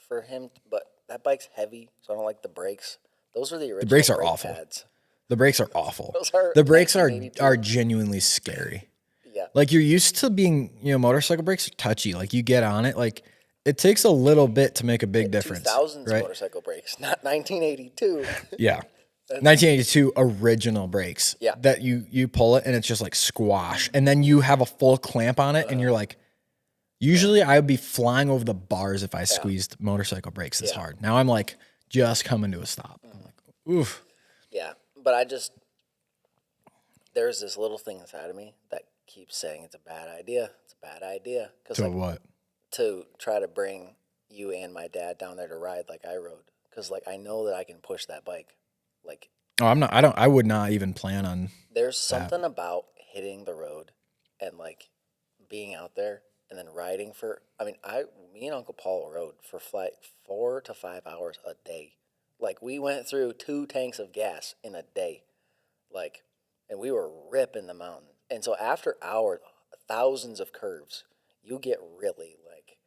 for him. But that bike's heavy, so I don't like the brakes. Those are the original. brakes are brake awful. pads. the brakes are awful. Those are The brakes are 1982. genuinely scary. Yeah. Like you're used to being, motorcycle brakes are touchy. Like you get on it, like it takes a little bit to make a big difference. 2000s right? motorcycle brakes, not 1982. Yeah. 1982 original brakes. Yeah. That you pull it and it's just like squash. And then you have a full clamp on it and you're like, usually I would be flying over the bars if I squeezed motorcycle brakes this hard. Now I'm like just coming to a stop. I'm like, oof. Yeah, but there's this little thing inside of me that keeps saying it's a bad idea. It's a bad idea. Cause So what? to try to bring you and my dad down there to ride like I rode. Because like I know that I can push that bike. Like Oh, I would not even plan on. there's something about hitting the road and like being out there and then riding me and Uncle Paul rode for like 4 to 5 hours a day. Like we went through 2 tanks of gas in a day. Like, and we were ripping the mountain. And so after hours, thousands of curves, you get really like,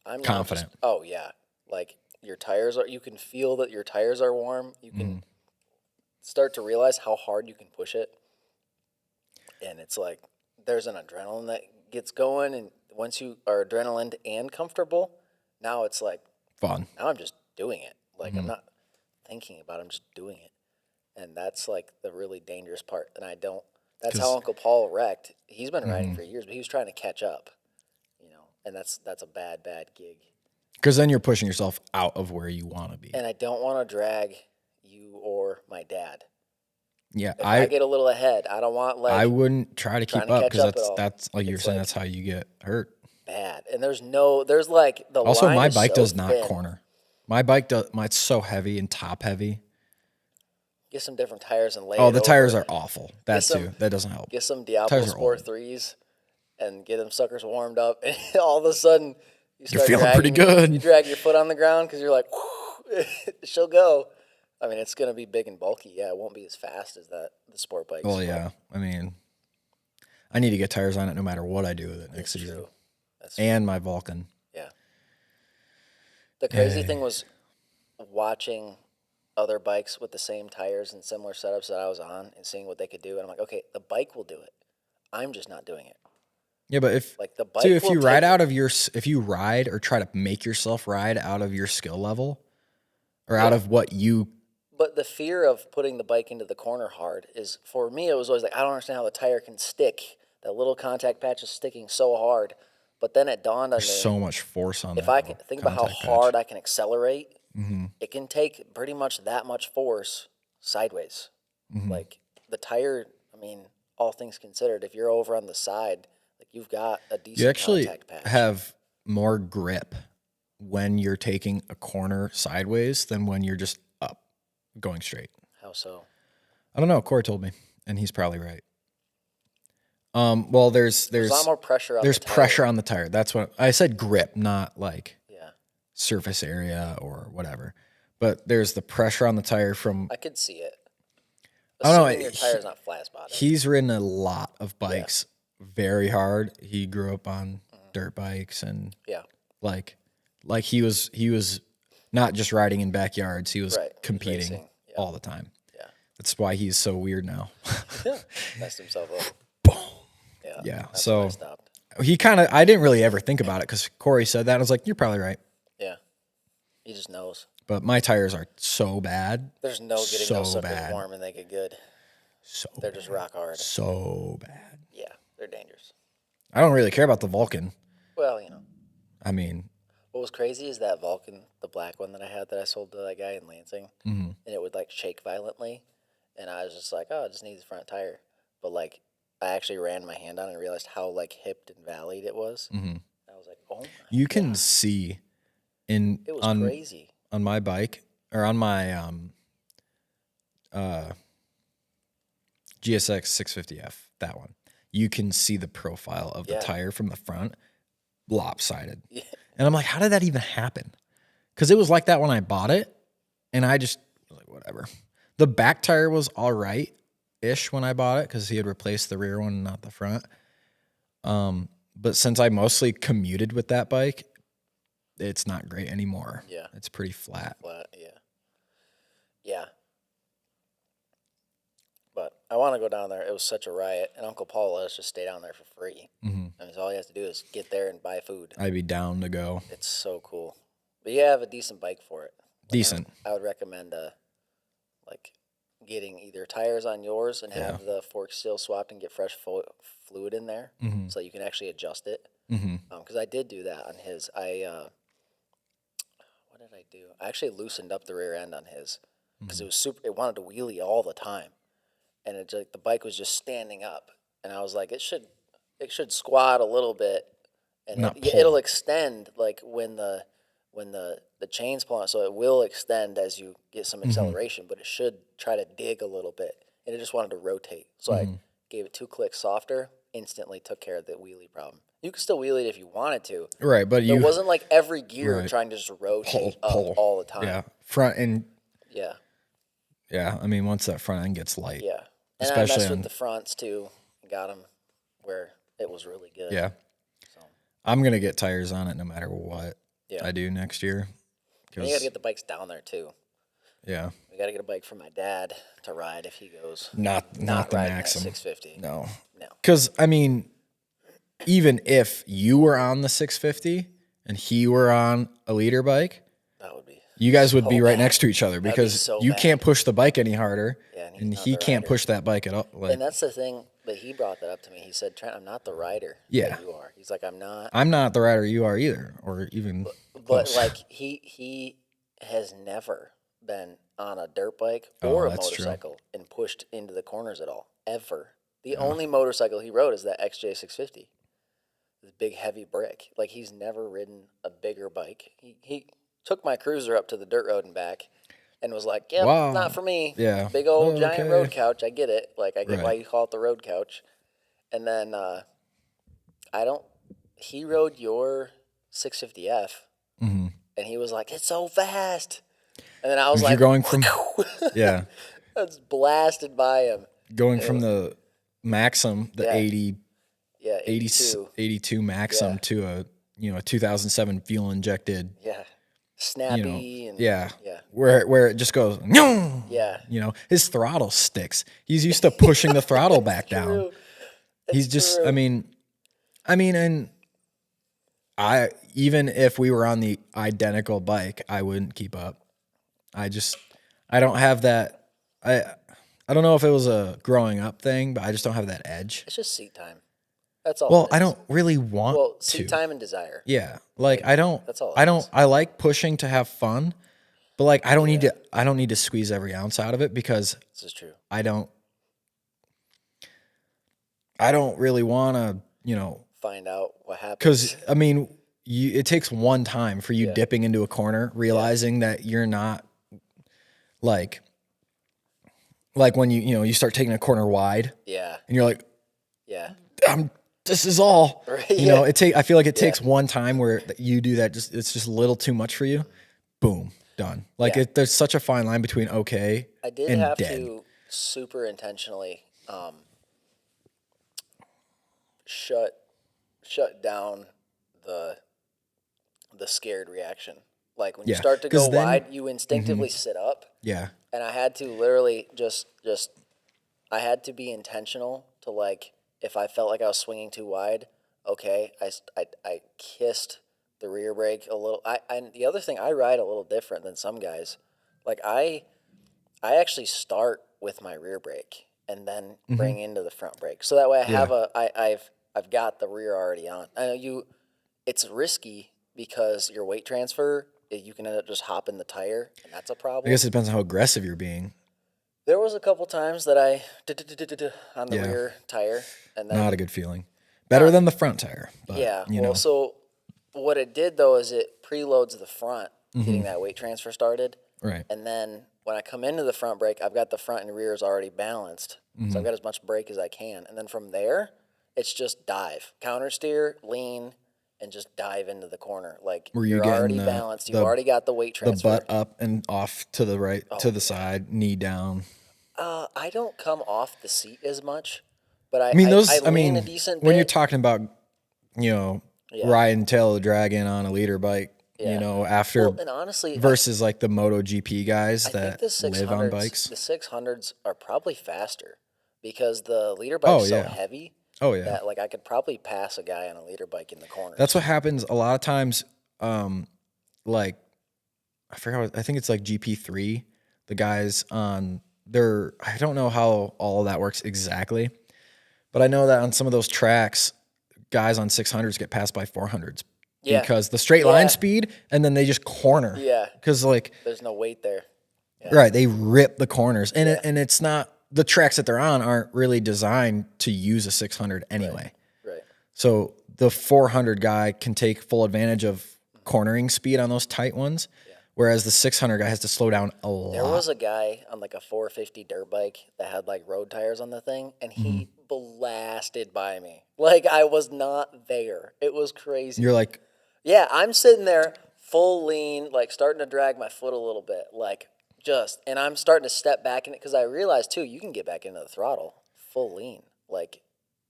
I'm not Confident. oh yeah. Like your tires you can feel that your tires are warm. You can start to realize how hard you can push it. And it's like, there's an adrenaline that gets going. And once you are adrenaline and comfortable, now it's like, Fun. now I'm just doing it. Like I'm not thinking about it, I'm just doing it. And that's like the really dangerous part. And that's how Uncle Paul wrecked. He's been riding for years, but he was trying to catch up, and that's a bad gig. Because then you're pushing yourself out of where you want to be. And I don't want to drag you or my dad. Yeah, If I get a little ahead, I don't want like I wouldn't try to keep trying to up catch because up at all. that's like you're It's saying like- that's how you get hurt. bad. And there's like the Also, line my is bike so does not thin. corner. My bike does. Mine's so heavy and top heavy. Get some different tires and lay Oh, it the tires over. are awful. That some- too. That doesn't help. Get some Diablo Tires are Sport old. 3s and get them suckers warmed up. And all of a sudden, You're feeling pretty good. You drag your foot on the ground because you're like, whew, she'll go. I mean, it's going to be big and bulky. Yeah, it won't be as fast as the sport bikes. Well, but yeah. I mean, I need to get tires on it no matter what I do with it next season. true. That's And my Vulcan. Yeah. The crazy thing was watching other bikes with the same tires and similar setups that I was on and seeing what they could do. And I'm like, okay, the bike will do it. I'm just not doing it. Yeah, but if Like the bike. too, if will you ride take- out of if you ride or try to make yourself ride out of your skill level, or out of what you, But the fear of putting the bike into the corner hard is, for me, it was always like, I don't understand how the tire can stick. That little contact patch is sticking so hard. But then it dawned on me, so much force on if that I can think about how contact patch. hard I can accelerate, it can take pretty much that much force sideways. Like the tire, I mean, all things considered, if you're over on the side, like you've got a decent You actually contact patch. have more grip when you're taking a corner sideways than when you're just up, going straight. How so? I don't know. Corey told me, and he's probably right. Well, there's There's a lot more pressure on there's the tire. pressure on the tire. That's what I said. Grip, not like Yeah, surface area or whatever. But there's the pressure on the tire from. I could see it. I don't know, Assuming your tire's not flat spotted. He's ridden a lot of bikes very hard. He grew up on dirt bikes and Yeah. like he was not just riding in backyards, he was Right, he was competing racing, yeah. all the time. Yeah. That's why he's so weird now. Messed himself up. Yeah. Yeah, That's so why I stopped. he kind of, I didn't really ever think about it because Corey said that. And I was like, you're probably right. Yeah. He just knows. But my tires are so bad. There's no getting So those suckers bad. warm and they get good. So They're just rock hard. so bad. Yeah, they're dangerous. I don't really care about the Vulcan. Well, you know. I mean, What was crazy is that Vulcan, the black one that I had that I sold to that guy in Lansing, and it would like shake violently, and I was just like, oh, it just needs the front tire. But like, I actually ran my hand on it and realized how like hipped and valleyed it was. I was like, oh my you can God. see in It was crazy. on my bike or on my GSX 650F, that one. You can see the profile of the Yeah. tire from the front, lopsided. Yeah. And I'm like, how did that even happen? Because it was like that when I bought it, and I just was like, whatever. The back tire was all right-ish when I bought it because he had replaced the rear one, not the front. But since I mostly commuted with that bike, it's not great anymore. Yeah. It's pretty flat. Flat, yeah. Yeah. But I want to go down there. It was such a riot, and Uncle Paul let us just stay down there for free. I mean, all he has to do is get there and buy food. I'd be down to go. It's so cool. But you have a decent bike for it. Decent. I would recommend like getting either tires on yours and have the fork seal swapped and get fresh fluid in there so you can actually adjust it. Because I did do that on his. What did I do? I actually loosened up the rear end on his because it was super. It wanted to wheelie all the time, and it like the bike was just standing up, and I was like, it should squat a little bit, and Not it'll pull. extend like when the chain's pulling, so it will extend as you get some acceleration, but it should try to dig a little bit, and it just wanted to rotate. So I gave it 2 clicks softer, instantly took care of the wheelie problem. You could still wheelie it if you wanted to. Right, but It wasn't like every gear Right. trying to just rotate pull. up all the time. Yeah, front and Yeah. yeah. I mean, once that front end gets light, Yeah. And I Especially messed on- with the fronts too. Got them where it was really good. yeah. So, I'm gonna get tires on it no matter what yeah. I do next year. And you got to get the bikes down there too. Yeah, We got to get a bike for my dad to ride if he goes. not the riding that Maxim. 650. No, No. because I mean, even if you were on the 650 and he were on a leader bike, That would be. you guys would be so right bad. next to each other be because so you bad. can't push the bike any harder, Yeah, and he's and not he the can't rider. push that bike at all. Like, And that's the thing that he brought that up to me. He said, "Trent, I'm not the rider. Yeah. That you are." He's like, "I'm not." I'm not the rider you are either, or even But close. like he has never been on a dirt bike or a that's true. motorcycle and pushed into the corners at all, ever. The only motorcycle he rode is that XJ 650, this big heavy brick. Like he's never ridden a bigger bike. He took my cruiser up to the dirt road and back, and was like, "Yep, Wow. not for me." Yeah. Big old Oh, giant okay. road couch. I get it. Like I get Right. why you call it the road couch. And then he rode your 650F, and he was like, "It's so fast." And then I was You're like, going from yeah, I was blasted by him. going from the Maxim, the Yeah. 80, Yeah, 80 82. 82 Maxim Yeah. to a 2007 fuel injected, Yeah, snappy and yeah, yeah, where it just goes, yeah. his throttle sticks. He's used to pushing the throttle back down. True. He's It's just, true. I mean, and even if we were on the identical bike, I wouldn't keep up. I don't have that. I don't know if it was a growing up thing, but I just don't have that edge. It's just seat time. That's all. Well, it I is. don't really want Well, to. seat time and desire. Yeah, like I don't. That's all it I don't. is. I like pushing to have fun, but like I don't need to. I don't need to squeeze every ounce out of it because This is true. I don't really want to, Find out what happens. because I mean, it takes one time for you dipping into a corner, realizing that you're not like when you start taking a corner wide, Yeah, and you're like, yeah, this is all. Right, You know, yeah. I feel like it takes one time where you do that. It's just a little too much for you. Boom, done. Like Yeah. there's such a fine line between okay I did and have dead. to super intentionally shut down the the scared reaction. Like when you Yeah, start to 'cause go then- wide, you instinctively sit up. Yeah. And I had to literally just I had to be intentional to like if I felt like I was swinging too wide, okay, I kissed the rear brake a little. And the other thing, I ride a little different than some guys. Like I actually start with my rear brake and then bring into the front brake. So that way I have I've got the rear already on. I know it's risky because your weight transfer, you can end up just hopping the tire, and that's a problem. I guess it depends on how aggressive you're being. There was a couple times that I on the Yeah. rear tire, and then Not a good feeling. Better than the front tire. But, yeah. you Well, know. so what it did though is it preloads the front, getting that weight transfer started, Right. and then when I come into the front brake, I've got the front and rears already balanced, so I've got as much brake as I can, and then from there, it's just dive, counter steer, lean, and just dive into the corner. Like Were you you're getting already balanced. You've already got the weight the transfer. butt up and off to the right, to the side, knee down? I don't come off the seat as much, but I I mean, those, I I lean mean, a decent when you're bit. talking about, you know, riding tail of the dragon on a leader bike, you know, after Well, and honestly, versus like the MotoGP guys I think that the 600s, live on bikes. the 600s are probably faster because the leader bike's so yeah. heavy Oh, yeah. that like I could probably pass a guy on a leader bike in the corner. That's what happens a lot of times. Like I forgot. I think it's like GP3. The guys on their. I don't know how all of that works exactly, but I know that on some of those tracks, guys on 600s get passed by 400s Yeah. because the straight line speed, and then they just corner. Yeah. Because like There's no weight there. right, they rip the corners, and and it's not the tracks that they're on aren't really designed to use a 600 anyway. Right. So the 400 guy can take full advantage of cornering speed on those tight ones, whereas the 600 guy has to slow down a lot. There was a guy on like a 450 dirt bike that had like road tires on the thing, and he blasted by me. Like I was not there. It was crazy. You're like, Yeah, I'm sitting there full lean, like starting to drag my foot a little bit, like and I'm starting to step back in it because I realized too, you can get back into the throttle full lean. Like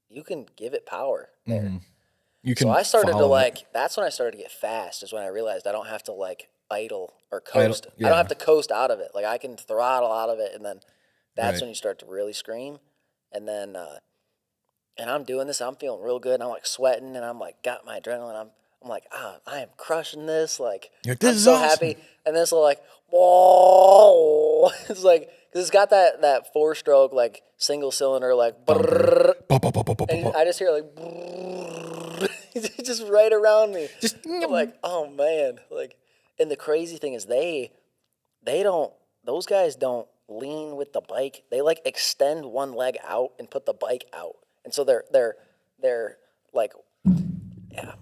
you can give it power there. you can. So I started to follow it. like, that's when I started to get fast, is when I realized I don't have to like idle or coast. I yeah. don't have to coast out of it. Like I can throttle out of it, and then that's Right. when you start to really scream. And then, and I'm doing this, I'm feeling real good, and I'm like sweating, and I'm like, got my adrenaline. I'm like, I am crushing this. Like, You're like, "This I'm is so awesome." happy. And then it's like, whoa. It's like, because it's got that 4-stroke, like single cylinder, like, brrrr, Pop, pop, pop, pop, pop, and pop. I just hear like, brrrr, just right around me. Just I'm like, oh man. Like, and the crazy thing is they don't, those guys don't lean with the bike. They like extend one leg out and put the bike out. And so they're like, yeah.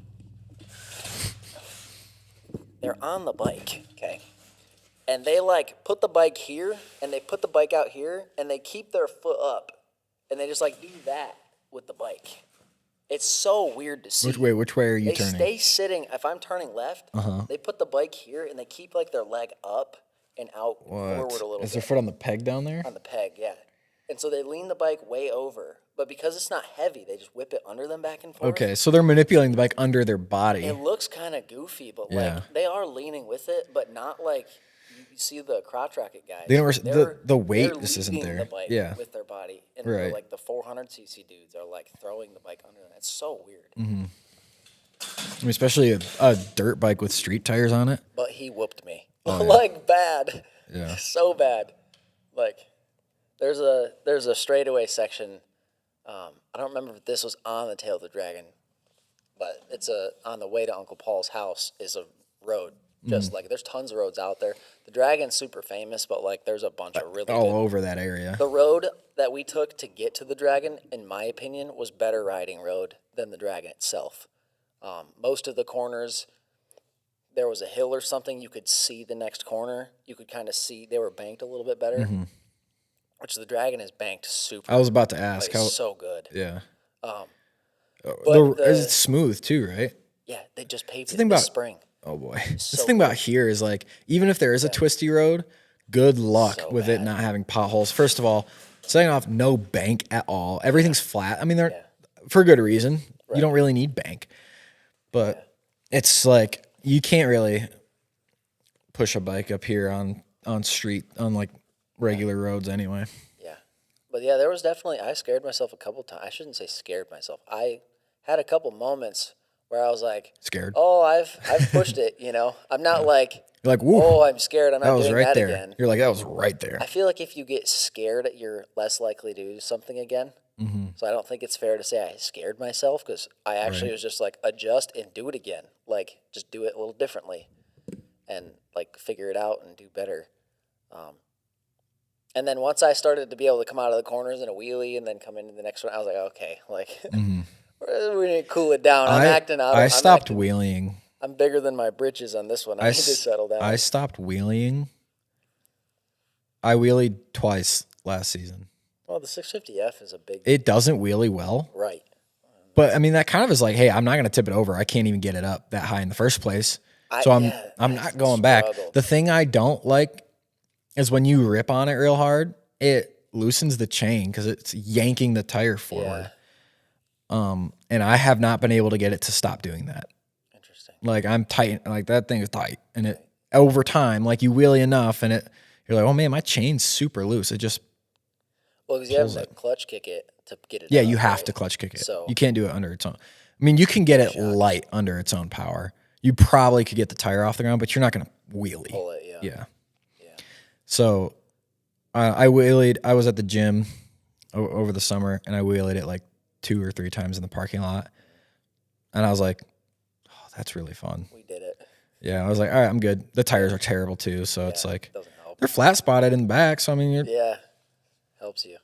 They're on the bike, okay? And they like put the bike here and they put the bike out here and they keep their foot up and they just like do that with the bike. It's so weird to see. Which way are you They turning? stay sitting. If I'm turning left, they put the bike here and they keep like their leg up and out forward a little Is bit their foot on the peg down there? on the peg, yeah. And so they lean the bike way over, but because it's not heavy, they just whip it under them back and forth. Okay, so they're manipulating the bike under their body. It looks kind of goofy, but Yeah. like they are leaning with it, but not like you see the crotch rocket guys. They don't They're- the weight they're just isn't leading there. The bike Yeah. with their body, and Right. like the 400cc dudes are like throwing the bike under them. It's so weird. I mean, especially a dirt bike with street tires on it. But he whooped me Oh, like bad, Yeah. so bad. Like there's a straightaway section. I don't remember if this was on the Tail of the Dragon, but it's on the way to Uncle Paul's house is a road. Just like there's tons of roads out there. The Dragon's super famous, but like there's a bunch of really All good. over that area. The road that we took to get to the Dragon, in my opinion, was better riding road than the Dragon itself. Most of the corners, there was a hill or something. You could see the next corner. You could kind of see they were banked a little bit better, which the Dragon is banked super. I was about to ask like, how. so good. Yeah. But it's smooth too, right? Yeah, they just paved the it thing this about- spring. Oh boy. So the thing about here is like, even if there is a twisty road, good luck So with it bad. not having potholes. First of all, second off, no bank at all. Everything's flat. I mean, they're for good reason. You don't really need bank. But it's like you can't really push a bike up here on like regular roads anyway. Yeah. But yeah, there was definitely, I scared myself a couple times. I shouldn't say scared myself. I had a couple moments where I was like, Scared. oh, I've pushed it, you know. I'm not like, You're like, woo, oh, I'm scared. I'm that not was doing right that there. again. You're like, that was right there. I feel like if you get scared, you're less likely to do something again. Mm-hmm. So I don't think it's fair to say I scared myself, because I actually was just like, adjust and do it again. Like, just do it a little differently and like figure it out and do better. And then once I started to be able to come out of the corners in a wheelie and then come into the next one, I was like, okay, like we need to cool it down. I'm acting out. I stopped wheeling. I'm bigger than my britches on this one. I need to settle down. I stopped wheeling. I wheelied twice last season. Well, the 650F is a big. It doesn't wheelie well. Right. But I mean, that kind of is like, hey, I'm not going to tip it over. I can't even get it up that high in the first place. So I'm not going back. The thing I don't like is when you rip on it real hard, it loosens the chain because it's yanking the tire forward. Yeah. And I have not been able to get it to stop doing that. Interesting. Like I'm tight, like that thing is tight, and it over time, like you wheelie enough, and you're like, oh man, my chain's super loose. It just because you have to clutch kick it to get it. Yeah, you have to clutch kick it. So you can't do it under its own. I mean, you can get it light under its own power. You probably could get the tire off the ground, but you're not going to wheelie. Pull it, yeah. So I wheelied. I was at the gym over the summer, and I wheelied it like 2 or 3 times in the parking lot. And I was like, oh, that's really fun. We did it. Yeah, I was like, all right, I'm good. The tires are terrible too, so it's like they're flat spotted in the back. So I mean, helps you.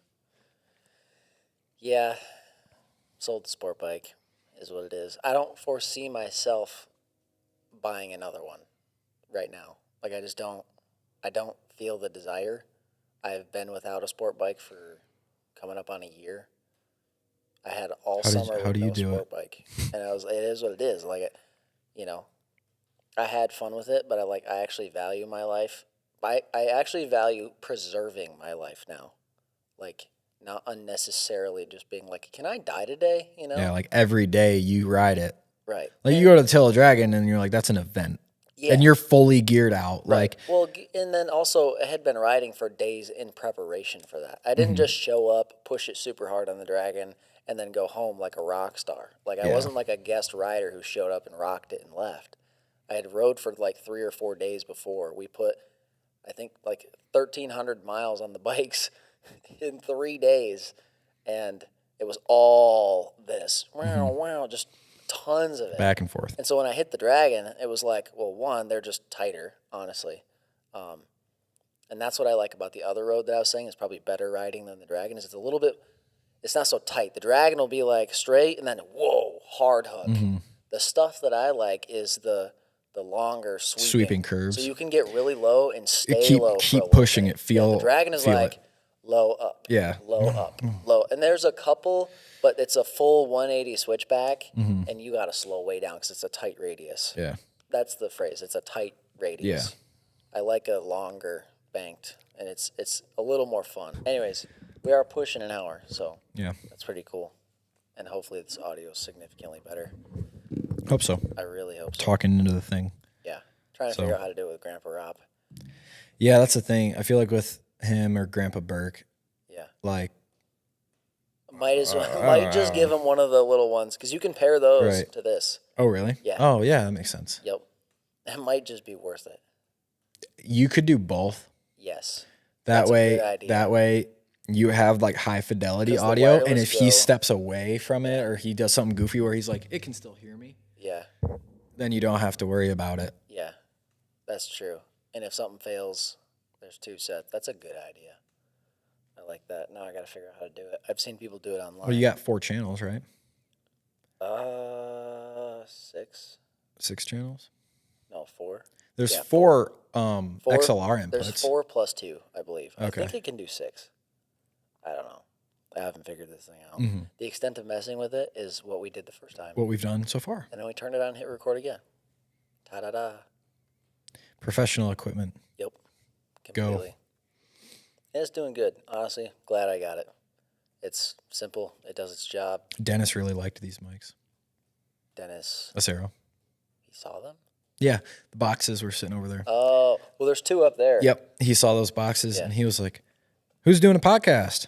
Yeah, sold the sport bike is what it is. I don't foresee myself buying another one right now. Like I just don't. I don't feel the desire. I've been without a sport bike for coming up on a year. I had all summer with no sport bike, and it is what it is. Like, I had fun with it, but I actually value my life. I actually value preserving my life now, like not unnecessarily just being like, can I die today? Yeah, like every day you ride it. Right. Like you go to the Tail of Dragon, and you're like, that's an event. Yeah. And you're fully geared out. Right. And then also I had been riding for days in preparation for that. I didn't just show up, push it super hard on the Dragon, and then go home like a rock star. Like I wasn't like a guest rider who showed up and rocked it and left. I had rode for like 3 or 4 days before. We put, I think, like 1,300 miles on the bikes in 3 days, and it was all this. Wow, just tons of it. Back and forth. And so when I hit the Dragon, it was like, well, one, they're just tighter, honestly. And that's what I like about the other road that I was saying is probably better riding than the Dragon is it's not so tight. The Dragon will be like straight and then, whoa, hard hook. The stuff that I like is the longer sweeping curves. So you can get really low and stay low. Keep pushing it. The Dragon is like low up. Yeah. Low up. Low. And there's a couple, but it's a full 180 switchback, and you got to slow way down because it's a tight radius. Yeah. That's the phrase. It's a tight radius. Yeah. I like a longer banked, and it's a little more fun. Anyways, we are pushing an hour, so that's pretty cool. And hopefully this audio is significantly better. Hope so. I really hope so. Talking into the thing. Yeah. Trying to figure out how to do it with Grandpa Rob. Yeah, that's the thing. I feel like with him or Grandpa Burke, like, might just give him one of the little ones, because you can pair those to this. Oh, really? Yeah. Oh, yeah, that makes sense. Yep. It might just be worth it. You could do both. Yes. That way you have like high fidelity audio, and if he steps away from it or he does something goofy where he's like, it can still hear me. Yeah. Then you don't have to worry about it. Yeah, that's true. And if something fails, there's 2 sets. That's a good idea. I like that. Now I got to figure out how to do it. I've seen people do it online. Well, you got 4 channels, right? 6. 6 channels? No, 4. There's 4 XLR inputs. There's 4 plus 2, I believe. Okay. I think it can do 6. I don't know. I haven't figured this thing out. The extent of messing with it is what we did the first time. What we've done so far. And then we turned it on and hit record again. Ta-da-da. Professional equipment. Yep. Completely. Go. And it's doing good. Honestly, glad I got it. It's simple. It does its job. Dennis really liked these mics. Dennis. Acero. He saw them? Yeah, the boxes were sitting over there. Oh, well, there's 2 up there. Yep, he saw those boxes Yeah. and he was like, "Who's doing a podcast?"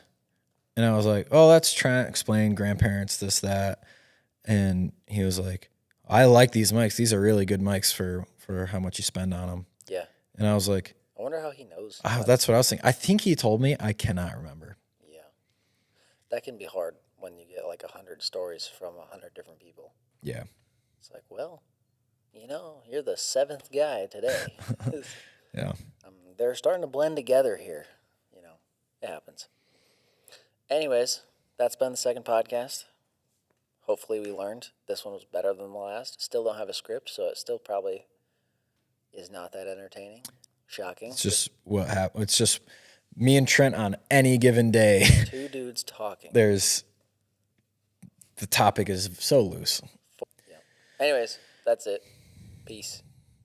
And I was like, "Oh, that's Trent. Explain grandparents, this, that." And he was like, "I like these mics. These are really good mics for how much you spend on them." Yeah. And I was like, I wonder how he knows. oh, that's what I was thinking. I think he told me. I cannot remember. Yeah. That can be hard when you get like 100 stories from 100 different people. Yeah. It's like, well, you're the 7th guy today. Yeah. They're starting to blend together here. It happens. Anyways, that's been the second podcast. Hopefully we learned. This one was better than the last. Still don't have a script, so it still probably is not that entertaining. Shocking. It's just what happened. It's just me and Trent on any given day. 2 dudes talking. The topic is so loose. Yeah. Anyways, that's it. Peace.